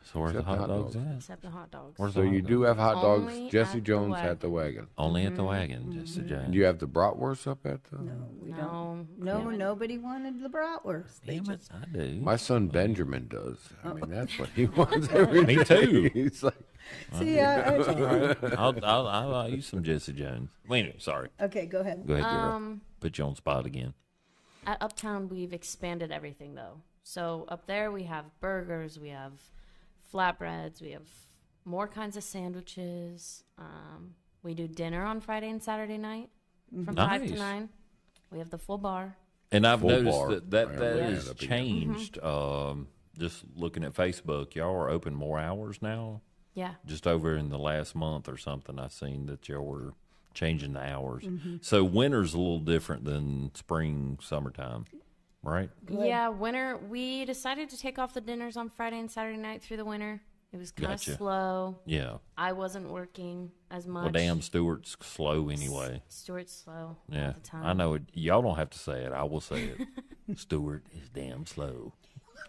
So where's the Except hot hot dogs at? Except the hot dogs. Where's So the hot you dogs? do have hot dogs. Only Jesse at the Jones at the wagon. wagon. Only at the wagon, just a giant. Do you have the bratwurst up at the? No, we No, don't. No, nobody wanted the bratwurst. They Damn it, just I do. My son Benjamin does. I mean, that's what he wants every Me day. too. He's like, see. I'll use some Jesse Jones. Wait a minute, sorry. Okay, go ahead. Go ahead, girl. Put you on spot again. At Uptown, we've expanded everything though. So up there we have burgers, we have flatbreads, we have more kinds of sandwiches. We do dinner on Friday and Saturday night from 5 to 9. We have the full bar. And I've Full noticed bar. that Yeah. has changed. Just looking at Facebook, y'all are open more hours now. Yeah. Just over in the last month or something, I've seen that y'all were changing the hours. So winter's a little different than spring, summertime, right? Yeah, winter. We decided to take off the dinners on Friday and Saturday night through the winter. It was kind of Gotcha. slow. Yeah. I wasn't working as much. Well, damn, Stuart's slow anyway. Stuart's slow Yeah, all the time. I know it. Y'all don't have to say it. I will say it. Stuart is damn slow.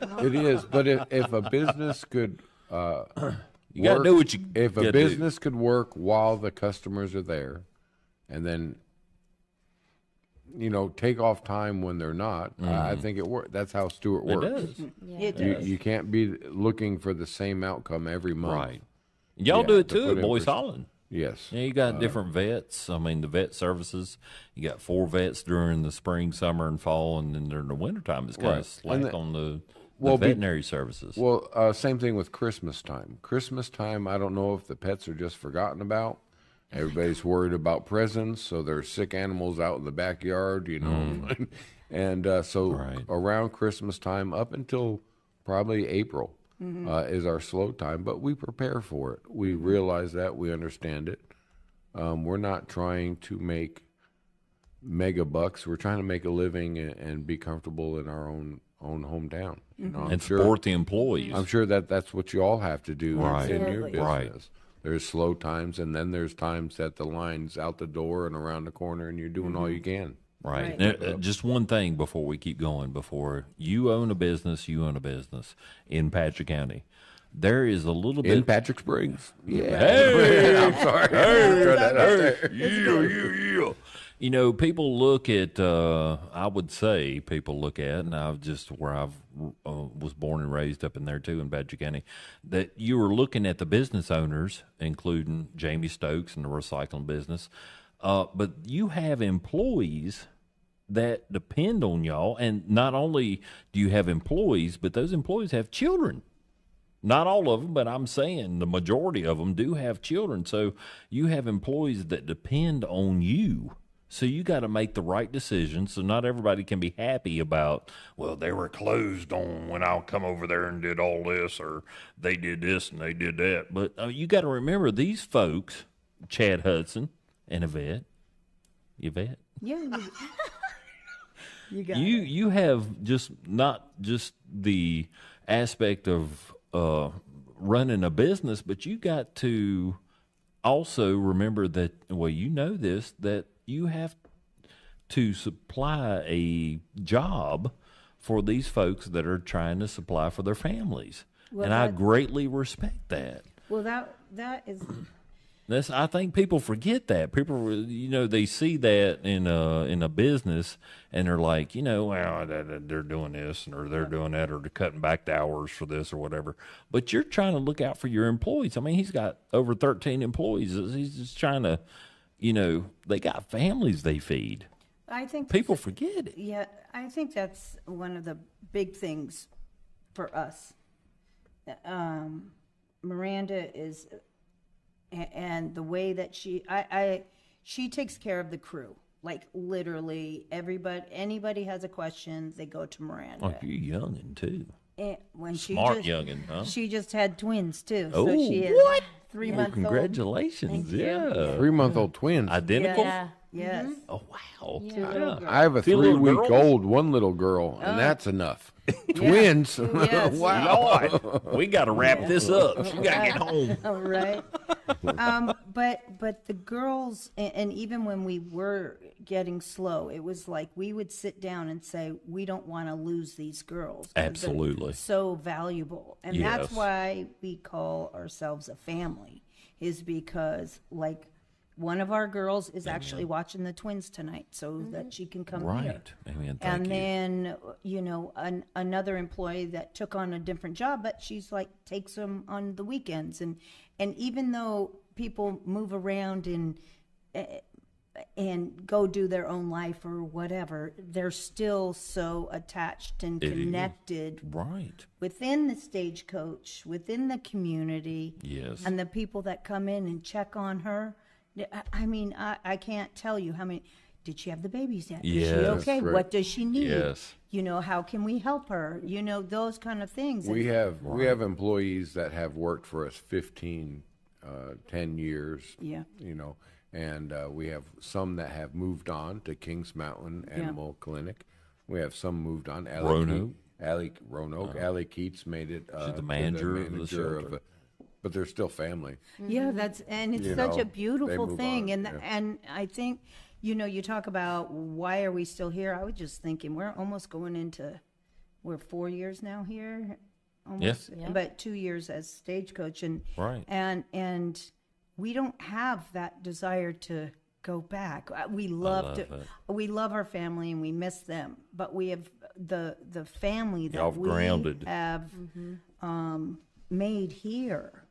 It is, but if a business could You got to do what you if gotta a do. business could work while the customers are there, and then take off time when they're not, I think it works. That's how Stuart It works. does. Yeah. It You, does. you can't be looking for the same outcome every month. Right. Y'all Yeah, do it to too put at in Boys pers- Holland. Yes. Yeah, you got different vets. I mean, the vet services, you got 4 vets during the spring, summer, and fall, and then during the wintertime, it's kind Right. of slack And the- on the well, be- veterinary services. Well, same thing with Christmas time. Christmas time, I don't know if the pets are just forgotten about. Everybody's worried about presents, so there's sick animals out in the backyard, and so Right. around Christmas time, up until probably April, is our slow time. But we prepare for it. We realize that, we understand it. We're not trying to make mega bucks. We're trying to make a living and be comfortable in our own hometown. I'm and sure- support the employees. I'm sure that's what you all have to do Right. in your Absolutely. business. Right. There's slow times, and then there's times that the line's out the door and around the corner, and you're doing all you can. Right. Right. Now, just one thing before we keep going. Before you own a business in Patrick County. There is a little In bit. Patrick Springs. Yeah. Hey, I'm sorry. Throw that out there. yeah. You know, people look at. I would say people look at, and I've just where I've was born and raised up in there too in Patrick County. That you were looking at the business owners, including Jamie Stokes and the recycling business, but you have employees that depend on y'all, and not only do you have employees, but those employees have children. Not all of them, but I'm saying the majority of them do have children. So you have employees that depend on you. So you got to make the right decision. So not everybody can be happy about, well, they were closed on when I come over there and did all this, or they did this and they did that. But you got to remember these folks, Chad Hudson and Yvette. Yeah. You got it. You have just not just the aspect of running a business, but you got to also remember that, well, you know this, that you have to supply a job for these folks that are trying to supply for their families. Well, and I that- greatly respect that. Well, that is I think people forget that. People, they see that in a business, and they're like, well, they're doing this, or they're doing that, or they're cutting back the hours for this or whatever. But you're trying to look out for your employees. I mean, he's got over 13 employees. He's just trying to, they got families they feed. I think People forget it. Yeah, I think that's one of the big things for us. Miranda is, and the way that she takes care of the crew. Like literally, anybody has a question, they go to Miranda. Oh, you're youngin' too. And when Smart she youngin', huh? She just had twins too. Oh, so she is what? 3 Well, months old. congratulations. Thank you. Yeah. 3-month-old twins. Identical? Yeah. Yes. Oh, wow. Two little girls. I have a Two little 3-week girls? old, one little girl, and that's enough. Twins. Yes. Wow. Lord, we got to wrap this up. She got to get home. Oh, right. But the girls, and even when we were getting slow, it was like we would sit down and say, we don't want to lose these girls. 'cause they're Absolutely. so valuable. And that's Yes. why we call ourselves a family, is because like one of our girls is actually watching the twins tonight so that she can come here. Right. Amen. Thank And you. then, another employee that took on a different job, but she's like takes them on the weekends. And even though people move around and and go do their own life or whatever, they're still so attached and connected Right. within the Stagecoach, within the community. Yes. And the people that come in and check on her. I mean, I can't tell you how many. Did she have the babies yet? Is she Yes, okay? right. What does she need? Yes. You know, how can we help her? You know, those kind of things. We have employees that have worked for us 15, 10 years. Yeah. You know, and we have some that have moved on to Kings Mountain Animal Clinic. We have some moved on. Roanoke. Allie Keats made it. She's the to manager of the shelter. but they're still family. Yeah, and it's You such know, a beautiful they move thing. on, And I think, you know, you talk about why are we still here? I was just thinking we're almost going into, we're 4 years now here, almost, Yeah. but 2 years as Stagecoach, and Right. and we don't have that desire to go back. We love we love our family and we miss them, but we have the family that Y'all we grounded. have made here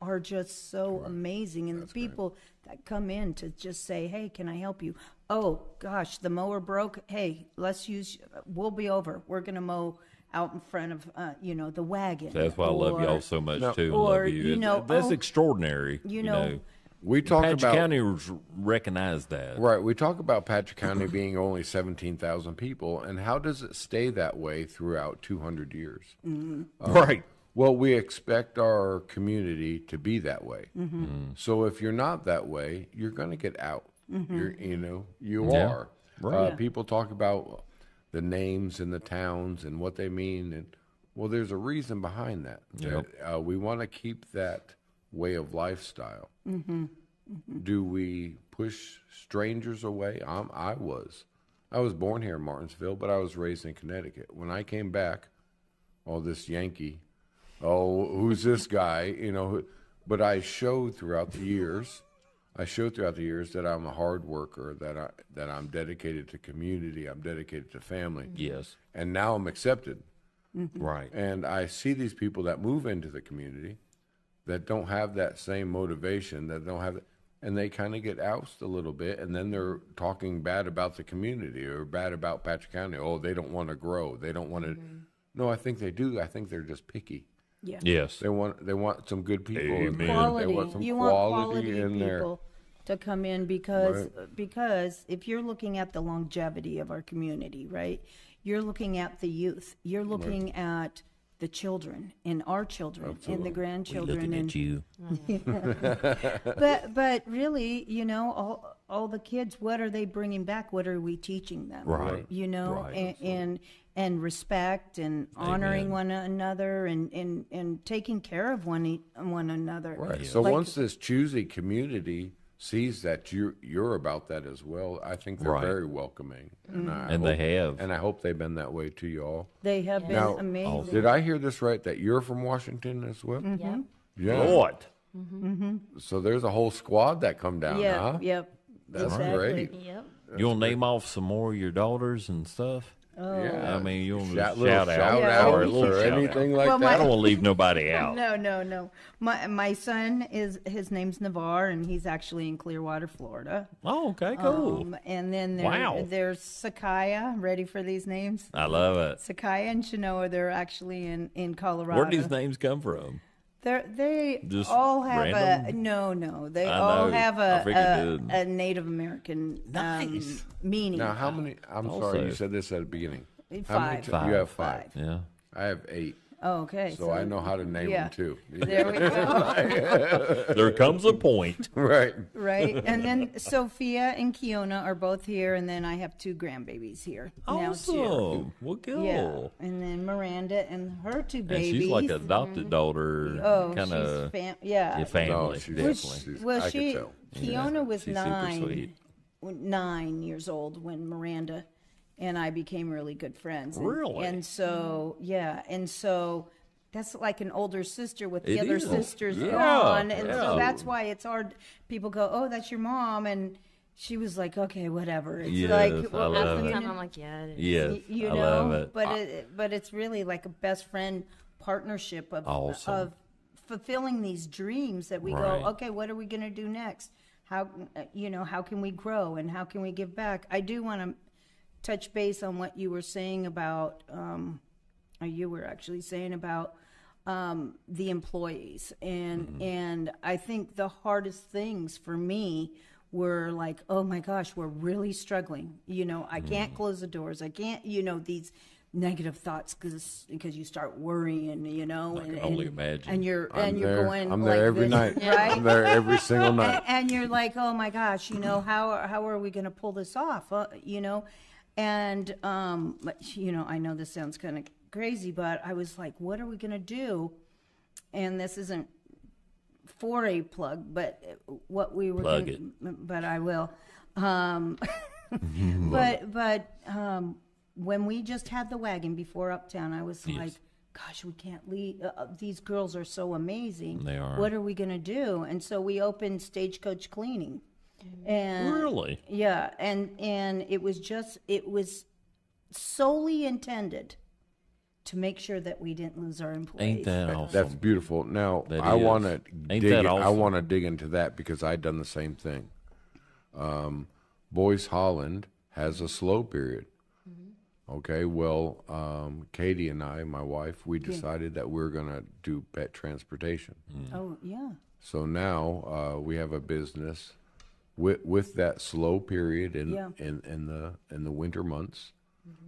are just so amazing, and the people that come in to just say, hey, can I help you? Oh gosh, the mower broke. Hey, we'll be over, we're gonna mow out in front of you know, the wagon. That's why I love Or- y'all so much too. And or, love you. you know, That's extraordinary. you know, We talk Patrick about County recognized that. right. We talk about Patrick County being only 17,000 people, and how does it stay that way throughout 200 years? Right. Well, we expect our community to be that way. So if you're not that way, you're going to get out. You Yeah. are. Right. People talk about the names and the towns and what they mean, and well, there's a reason behind that. Yep. We want to keep that way of lifestyle. Do we push strangers away? I was born here in Martinsville, but I was raised in Connecticut. When I came back, this Yankee, who's this guy? You know, but I showed throughout the years. That I'm a hard worker, that I'm dedicated to community, I'm dedicated to family. Yes. And now I'm accepted. Right. And I see these people that move into the community that don't have that same motivation, and they kind of get ousted a little bit, and then they're talking bad about the community or bad about Patrick County. Oh, they don't want to grow. They don't want to. No, I think they do. I think they're just picky. Yeah. Yes. They want some good people in there. Quality. They want some you quality want quality in there. people to come in because if you're looking at the longevity of our community, right? You're looking at the youth. You're looking at the children and our children and the grandchildren. Looking at you. But really, you know, all the kids, what are they bringing back? What are we teaching them? Right. You know, Right. and respect and honoring one another and taking care of one another. Right. So Like- once this choosy community sees that you're about that as well, I think they're Right. very welcoming. And They have. And I hope they've been that way to y'all. They have been Now, amazing. did I hear this right, that you're from Washington as well? Yeah. Yeah. Lord. So there's a whole squad that come down, huh? Yep. That's exactly. great. Yep. You'll name off some more of your daughters and stuff? Yeah. I mean, you'll Shout shout out. out Or a little or shout anything out. like Well, that. I don't want to leave nobody out. No. My son his name's Navarre, and he's actually in Clearwater, Florida. Oh, okay, cool. And then Wow. there's Sakaya. Ready for these names? I love it. Sakaya and Chenoa, they're actually in Colorado. Where do these names come from? They Just all have random? no. They I all know. have I figured a Native American Nice. meaning. Now, how many? I'm Also- sorry, you said this at the beginning. How many? Five. You have five. Yeah. I have 8. Oh, okay. So I know how to name yeah. them too. There we go. There comes a point. Right. Right. And then Sophia and Kiona are both here, and then I have 2 grandbabies here now too. Awesome. Well, cool. Yeah. And then Miranda and her 2 And babies. she's like an adopted daughter. Oh, kind of she's yeah. your family. No, she's definitely. Well, I she could tell. Kiona was She's super sweet. 9 years old when Miranda and I became really good friends. Really? And so that's like an older sister with the It other is. sisters Yeah, gone, and so yeah. that's why it's hard. People go, "Oh, that's your mom," and she was like, "Okay, whatever." It's Yes, like, I well, love Half the it. time I'm like, yeah, it is. Yes, you I know, love it. but it's really like a best friend partnership of Awesome. fulfilling these dreams that we Right. go, okay, what are we going to do next? how how can we grow and how can we give back? I do want to touch base on what you were saying about, or you were actually saying about the employees, and I think the hardest things for me were like, oh my gosh, we're really struggling. I can't close the doors. I can't, these negative thoughts because you start worrying, I can only imagine. and you're going. I'm there every night. Right? I'm there every single night. And you're like, oh my gosh, how are we going to pull this off? And I know this sounds kind of crazy, but I was like, what are we going to do? And this isn't for a plug, but what we were Plug gonna, but I will. But when we just had the wagon before Uptown, I was like, gosh, we can't leave. These girls are so amazing. They are. What are we going to do? And so we opened Stagecoach Cleaning. And Really? Yeah, and it was solely intended to make sure that we didn't lose our employees. Ain't that awesome? That's beautiful. Now That I is. want to Ain't dig. that I awesome? want to dig into that because I done the same thing. Boyce Holland has a slow period. Okay, well, Katie and I, my wife, we decided that we're going to do pet transportation. Oh, yeah. So now we have a business with that slow period in the winter months.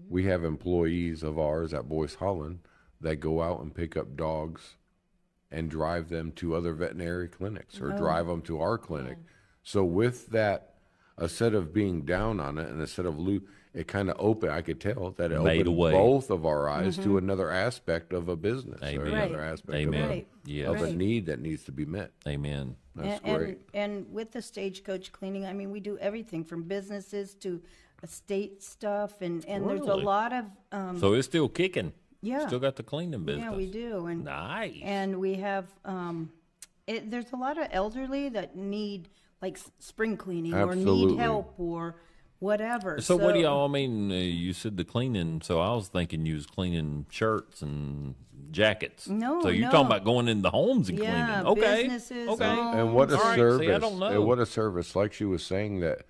We have employees of ours at Boyce Holland that go out and pick up dogs and drive them to other veterinary clinics or drive them to our clinic. So with that, instead of being down on it and instead of it kind of opened, I could tell that it Made opened a way. both of our eyes to another aspect of a business or Amen. another Right. aspect Amen. Right. Yes. of a need that needs to be met. Amen. That's and, great. And with the Stagecoach Cleaning, I mean, we do everything from businesses to estate stuff, and there's a Really? lot of So it's still kicking. Yeah. Still got the cleaning business. yeah, we do, and Nice. and we have there's a lot of elderly that need like spring cleaning or Absolutely. need help or whatever. So what do y'all, I mean, you said the cleaning, so I was thinking you was cleaning shirts and jackets. No, So you're no. talking about going in the homes and Yeah, cleaning. Okay. businesses, Okay. homes. And what a All right, service! see, I don't know. And what a service! Like she was saying, that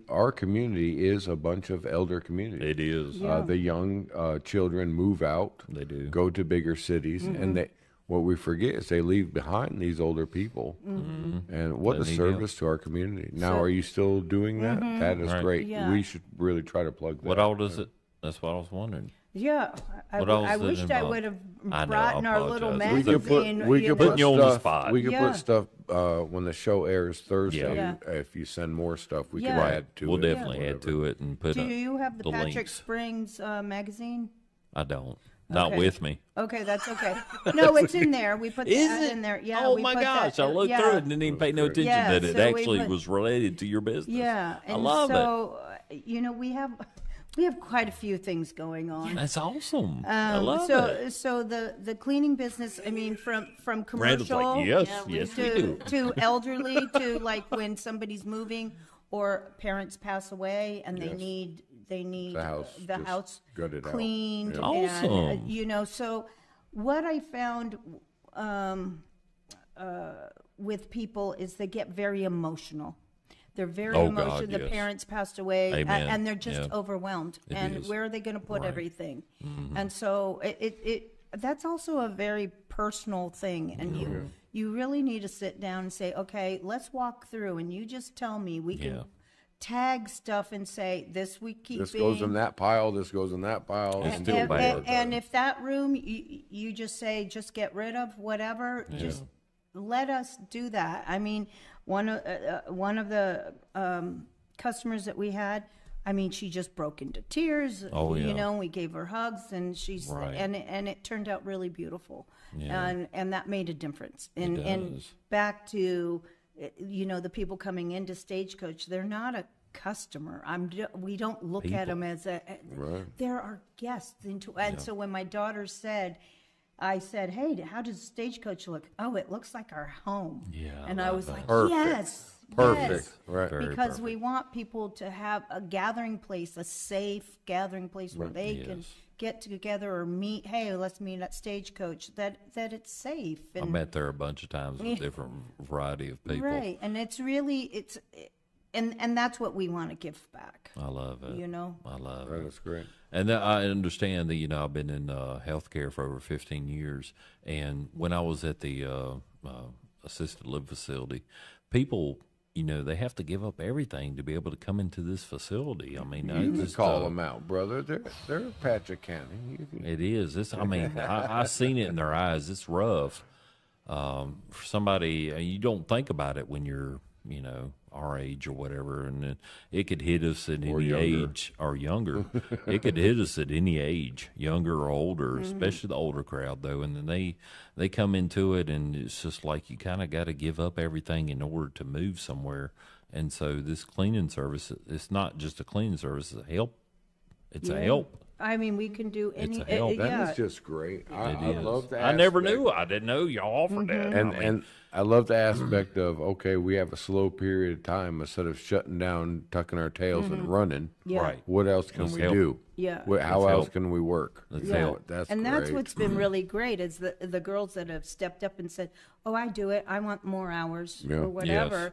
our community is a bunch of elder community. It is. Yeah. The young children move out. They do. Go to bigger cities, and what we forget is they leave behind these older people. And what They a need service to our community. Now, So- are you still doing that? That is Right. great. Yeah. We should really try to plug that. What all does it? That's what I was wondering. Yeah, What else I does it wished I involve? would have I know, brought I in our little apologize. We could magazine. put we could Putting put you on the stuff. spot. We could Yeah. put stuff when the show airs Thursday. Yeah. If you send more stuff, we Yeah. can Right. add to We'll it. definitely add to it and put Do you have the Patrick links. Springs magazine? I don't. Not Okay. with me. Okay, that's okay. No, it's in there. We put Is that it? in there. Yeah. Oh we my put gosh! that, I looked yeah. through it and didn't even pay no attention Yeah, that it so we actually put- was related to your business. Yeah, I and love it. so we have quite a few things going on. That's awesome. I love it. So the cleaning business, I mean, from Randall's commercial like, yes, yes, we do. to elderly to like when somebody's moving or parents pass away and they need The house the just house gutted out. cleaned. Yeah. Awesome. And, so what I found with people is they get very emotional. They're very Oh, emotional. God, The yes. parents passed away, Amen. and they're just Yeah. overwhelmed. It and is. where are they going to put Right. everything? And so it that's also a very personal thing. And you really need to sit down and say, okay, let's walk through, and you just tell me. We can Yeah. tag stuff and say this we keep. This goes in that pile. This goes in that pile. It's and still do it bad. and if that room you just say just get rid of whatever, just let us do that. I mean, one of the customers that we had, I mean, she just broke into tears. Oh, yeah. You know, we gave her hugs, and she's Right. and it turned out really beautiful, Yeah. and that made a difference. And does. back to the people coming into Stagecoach, they're not a customer. We don't look at them as they're our guests. And so when my daughter said, I said, hey, how does Stagecoach look? Oh, it looks like our home. Yeah, I And I love was that. like, Perfect. yes. Perfect. Yes. Right. Very Because we want people to have a gathering place, a safe gathering place where they can Yes. get together or meet, hey, let's meet at Stagecoach, that it's safe. I And, met there a bunch of times with different variety of people. right, and it's really, and that's what we want to give back, I love it. you know? I love it. That's great. And I understand that, I've been in healthcare for over 15 years. And when I was at the assisted living facility, people, they have to give up everything to be able to come into this facility. I mean, You can call them out, brother. They're a patch of county. It is. I seen it in their eyes. It's rough. For somebody, you don't think about it when you're, our age or whatever, and it could hit us at any age or younger. It could hit us at any age, younger or older, especially the older crowd though. And then they come into it, and it's just like you kind of got to give up everything in order to move somewhere. And so this cleaning service, it's not just a cleaning service; it's a help. It's a help. I mean, we can do any, a help. That is just great. I love that. I never knew. I didn't know y'all offered that. And I love the aspect of, okay, we have a slow period of time instead of shutting down, tucking our tails and running. Yeah. Right. What else can Let's we help. do? Yeah. How else can we work? Let's help. That's and great. that's what's been really great is the girls that have stepped up and said, oh, I do it. I want more hours Yeah. or whatever.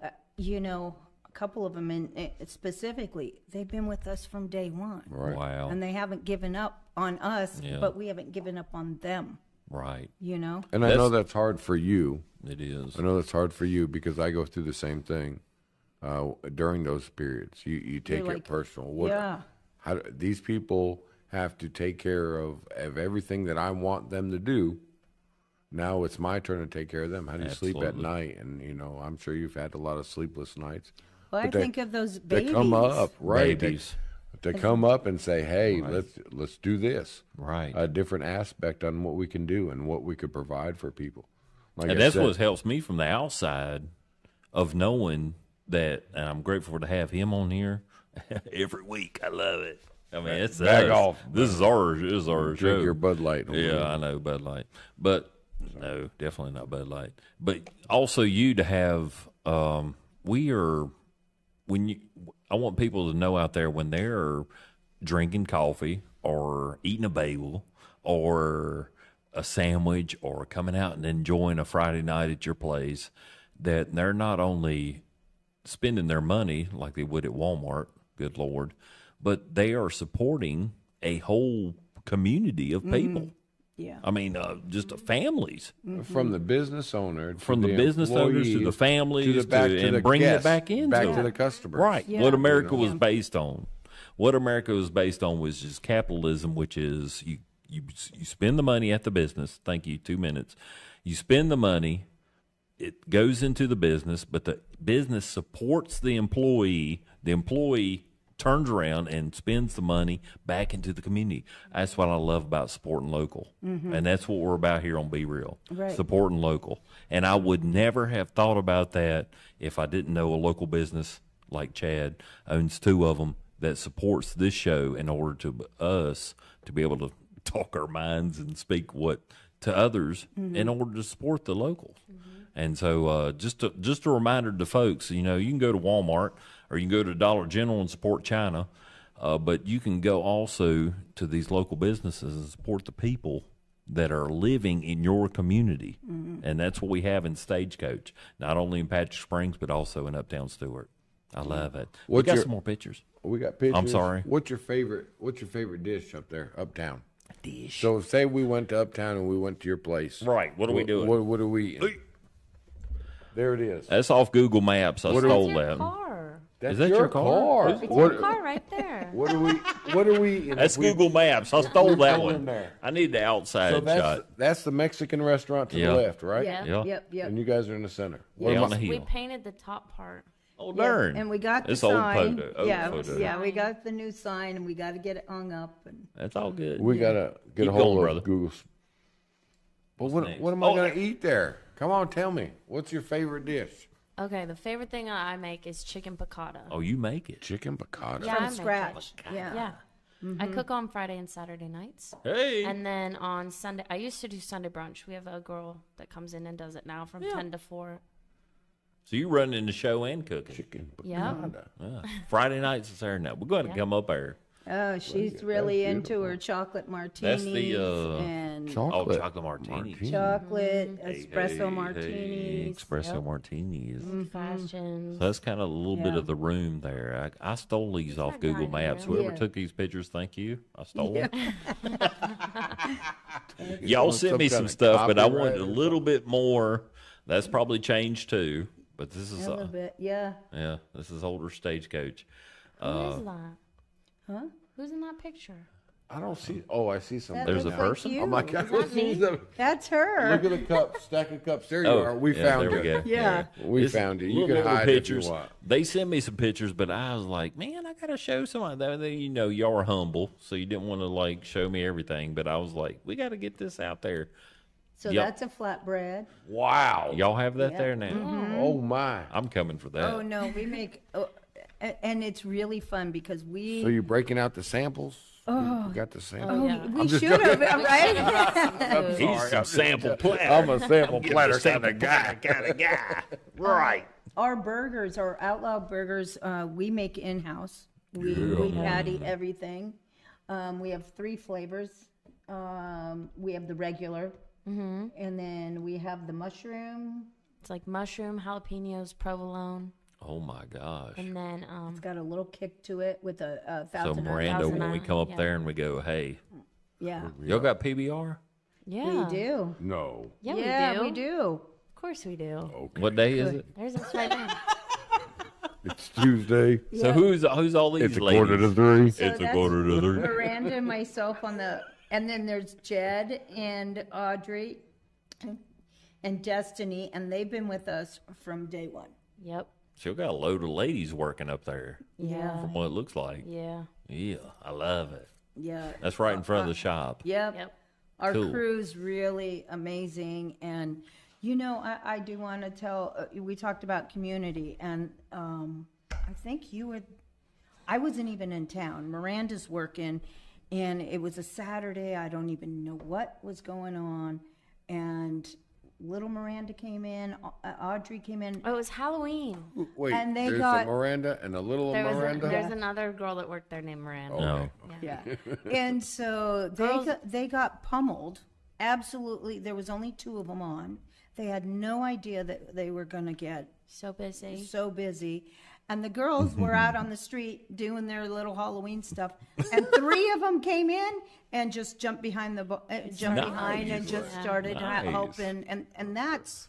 A couple of them specifically, they've been with us from day one. Right. Wow. And they haven't given up on us, Yeah. but we haven't given up on them, Right. And I know that's hard for you. It is. I know that's hard for you because I go through the same thing during those periods. You take You're it like, personal. These people have to take care of everything that I want them to do. Now it's my turn to take care of them. How do you sleep at Absolutely. night? And I'm sure you've had a lot of sleepless nights. Well, But I think of those They babies. come up, right? Babies. They come up and say, "Hey, let's do this." Right. A different aspect on what we can do and what we could provide for people. Like And I that's said, what helps me from the outside of knowing that, and I'm grateful to have him on here every week. I love it. I mean, it's Back us. off. This is our drink show. your Bud Light. Yeah, I know Bud Light, but no, definitely not Bud Light. But also you to have. I want people to know out there when they're drinking coffee or eating a bagel or a sandwich or coming out and enjoying a Friday night at your place, that they're not only spending their money like they would at Walmart, good Lord, but they are supporting a whole community of people. Yeah. I mean, just families. From the business owner, From the business owners to the employees, families to the bringing guests, it back into back it. to the customer. Right. Yeah. What America was based on. What America was based on was just capitalism, which is you spend the money at the business. Thank you. 2 minutes. You spend the money. It goes into the business, but the business supports the employee. The employee turns around and spends the money back into the community. That's what I love about supporting local. And that's what we're about here on Be Real. Right. Supporting local. And I would never have thought about that if I didn't know a local business like Chad owns 2 of them that supports this show in order to us to be able to talk our minds and speak to others in order to support the locals. And so just a reminder to folks, you can go to Walmart or you can go to Dollar General and support China, but you can go also to these local businesses and support the people that are living in your community. And that's what we have in Stagecoach, not only in Patrick Springs, but also in Uptown Stuart. I love it. We got some more pictures. We got pictures. I'm sorry. What's your favorite dish up there, uptown? Dish. So say we went to Uptown and we went to your place. Right. What are we doing? What are we eating? There it is. That's off Google Maps. I stole That's your that. car. That's Is that your car? It's your car right there. What are we eating? That's We- Google Maps. I stole that go in one. there. I need the outside So shot. that's the Mexican restaurant to Yeah. the left, right? Yeah. Yeah. Yep. And you guys are in the center. Yeah, on the We hill. painted the top part. Oh, Yeah, darn. and we got the It's old sign. photo. Old yeah, photo. yeah, we got the new sign, and we got to get it hung up. And That's all good. We gotta get Keep a hold going, of brother. Google. But next? what am I Oh, gonna eat there? Come on, tell me. What's your favorite dish? Okay, the favorite thing I make is chicken piccata. Oh, you make it. Chicken piccata. Yeah, I from make scratch. it. Yeah. Yeah. I cook on Friday and Saturday nights. Hey. And then on Sunday, I used to do Sunday brunch. We have a girl that comes in and does it now from 10 to 4. So you running the show and cooking. Chicken Yeah. piccata. Yeah. Friday nights and Saturday night. We're going to come up there. Oh, she's really into her chocolate martinis and chocolate. chocolate martinis. chocolate espresso martinis. Espresso martinis. Fashions. So that's kind of a little bit Yeah. of the room there. I stole these off that Google dining Maps. room. Whoever Yeah. took these pictures, thank you. I stole them. You Y'all want sent some me kind some of stuff, but I copyright wanted a or little bit more. That's probably changed too. But this is A little bit, yeah. yeah, this is older Stagecoach. Who is that? Huh? Who's in that picture? I don't see. Oh, I see some. That There's looks a person? Like Oh my you. God! that me? That's her. Look at the cup, stack of cups. There you are. We yeah, found there we you. go. Yeah. We This found you. You little can older hide pictures. if you want. They sent me some pictures, but I was like, man, I gotta show somebody. You know, y'all are humble, so you didn't want to like show me everything. But I was like, we got to get this out there. So Yep. that's a flatbread. Wow. Y'all have that Yeah. there now. Oh my. I'm coming for that. Oh no, we make, and it's really fun because we. So you're breaking out the samples? Oh. You got the samples? yeah. We should have, right? He's some sample platter. I'm a sample platter kind sample of guy. kind of guy. Right. Our burgers, our outlaw burgers, we make in house. We patty everything. We have 3 flavors. We have the regular, and then we have the mushroom. It's like mushroom, jalapenos, provolone, Oh my gosh. and then It's got a little kick to it with a So thousand. Miranda, when we $1,009, come up yeah. there and we go, hey, Yeah, y'all got PBR? yeah, we do. No. Yeah, we do. Of course we do. Okay. What day is it? There's us right there. It's Tuesday. So who's all these It's a ladies? quarter to 3. So It's a that's quarter to 3. Miranda and myself on the, and then there's Jed and Audrey and Destiny, and they've been with us from day one. Yep. She'll got a load of ladies working up there, Yeah. from what it looks like. Yeah. Yeah, I love it. Yeah. That's right in front of the shop. Yep. Yep. Our Cool. crew's really amazing. And, you know, I do want to tell, we talked about community, and I think I wasn't even in town. Miranda's working, and it was a Saturday. I don't even know what was going on. And little Miranda came in, Audrey came in. Oh, it was Halloween. Wait, And they there's got- a Miranda and a little Miranda? There's another girl that worked there named Miranda. No. Yeah. And so they got pummeled. Absolutely. There was only 2 of them on. They had no idea that they were going to get So busy. so busy. And the girls were out on the street doing their little Halloween stuff. And 3 of them came in and just jumped behind and just started Nice. helping. And that's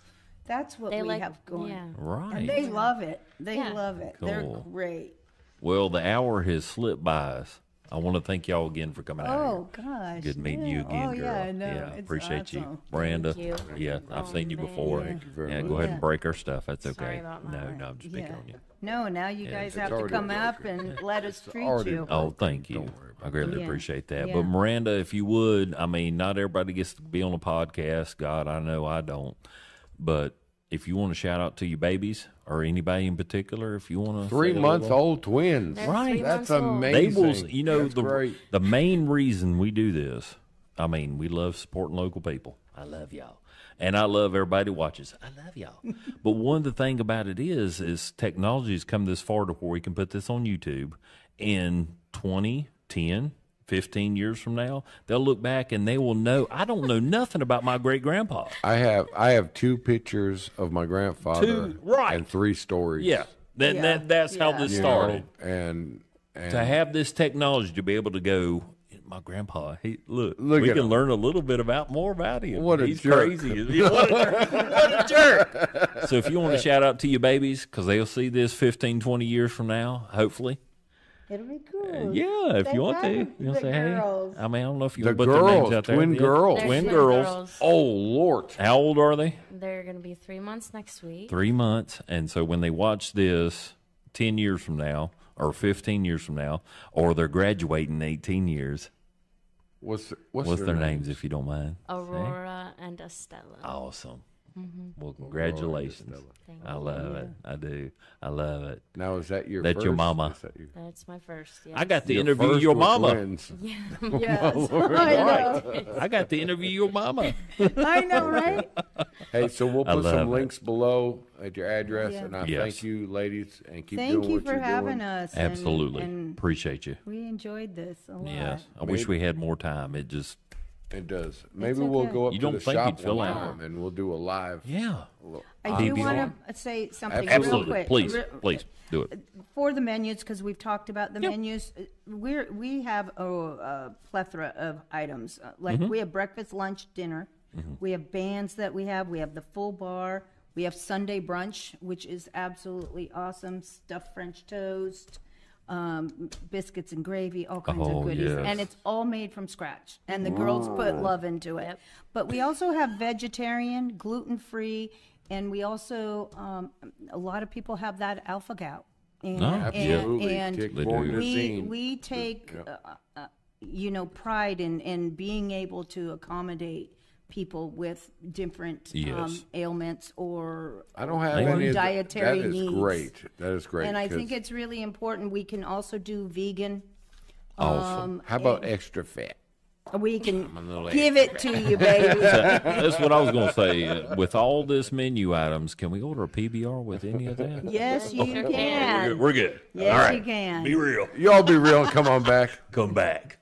what They we like, have going. yeah. Right. And they love it. They Yeah. love it. They're Cool. great. Well, the hour has slipped by us. I want to thank y'all again for coming out Oh, gosh. here. Good meeting you yeah. again, Oh, girl. yeah, no, it's appreciate you. awesome. Miranda, Thank you. yeah, I've Oh, seen you man. before. Thank you very Yeah, much. go ahead Yeah. and break our stuff. That's okay. Sorry about No, that. no, I'm just picking Yeah. on you. No, now you guys it's have to already come broken. up and let us treat already you. Oh, thank you. Don't worry about I greatly Yeah. appreciate that. Yeah. But Miranda, if you would, I mean, not everybody gets to be on a podcast. God, I know I don't. But if you want to shout out to your babies or anybody in particular, if you want to 3-month-old twins. They're Right. 3 That's months old. amazing. They will, you know, That's great. the main reason we do this, I mean, we love supporting local people. I love y'all. And I love everybody who watches. I love y'all. But one of the thing about it is technology has come this far to where we can put this on YouTube. In 20, 10, 15 years from now, they'll look back and they will know, I don't know nothing about my great-grandpa. I have 2 pictures of my grandfather 2, right. and 3 stories. Yeah. That's how this You know, started. and To have this technology to be able to go, my grandpa, Look we at can him. learn a little bit more about him. What a He's jerk. crazy. What a jerk. So if you want to shout out to your babies, because they'll see this 15, 20 years from now, hopefully. It'll be cool. Yeah, if Say you want hi to. to You'll the say, girls. hey. I mean, I don't know if you The want to put their names girls, out there. twin Yeah. girls. They're Twin twin girls. Oh, Lord. How old are they? They're going to be 3 months next week. 3 months. And so when they watch this 10 years from now or 15 years from now, or they're graduating 18 years, What's what's their names, if you don't mind? Aurora and Estella. Awesome. Well, congratulations. Thank I you. love it. I do. I love it. Now, is that your That's first? your mama. Is that your, That's my first. Yes. I got to your interview first your with mama. twins? Yes, I know. I got to interview your mama. I know, right? Hey, so we'll I put love some it. links below at your address, Yeah. and I Yes. thank you, ladies, and keep Thank doing you what for you're having doing. us. Absolutely. And Appreciate you. we enjoyed this a lot. Yes. I wish we had more time. It just, It does. Maybe we'll okay. go up You to don't the think shop you'd fill one out. time, and we'll do a live. yeah. I do PBR. want to say something real Absolutely. quick. Please, please do it. For the menus, because we've talked about the menus, we have a plethora of items. Like we have breakfast, lunch, dinner. We have bands that we have. We have the full bar. We have Sunday brunch, which is absolutely awesome. Stuffed French toast, biscuits and gravy, all kinds Oh, of goodies. yes. And it's all made from scratch. And the girls put love into it. Yep. But we also have vegetarian, gluten-free, and we also, a lot of people have that alpha gout. And, Absolutely. and Tick-borne do. disease. we take, pride in being able to accommodate people with different Yes. ailments or I don't have Or any of dietary that. That is needs. great. That is great. And I 'cause think it's really important. We can also do vegan. Awesome. how about extra fat? We can a little give it to you, baby. That's what I was going to say. With all this menu items, can we order a PBR with any of that? Yes, you can. We're good. Yes, All right. you can. Be real. Y'all be real and come on back. Come back.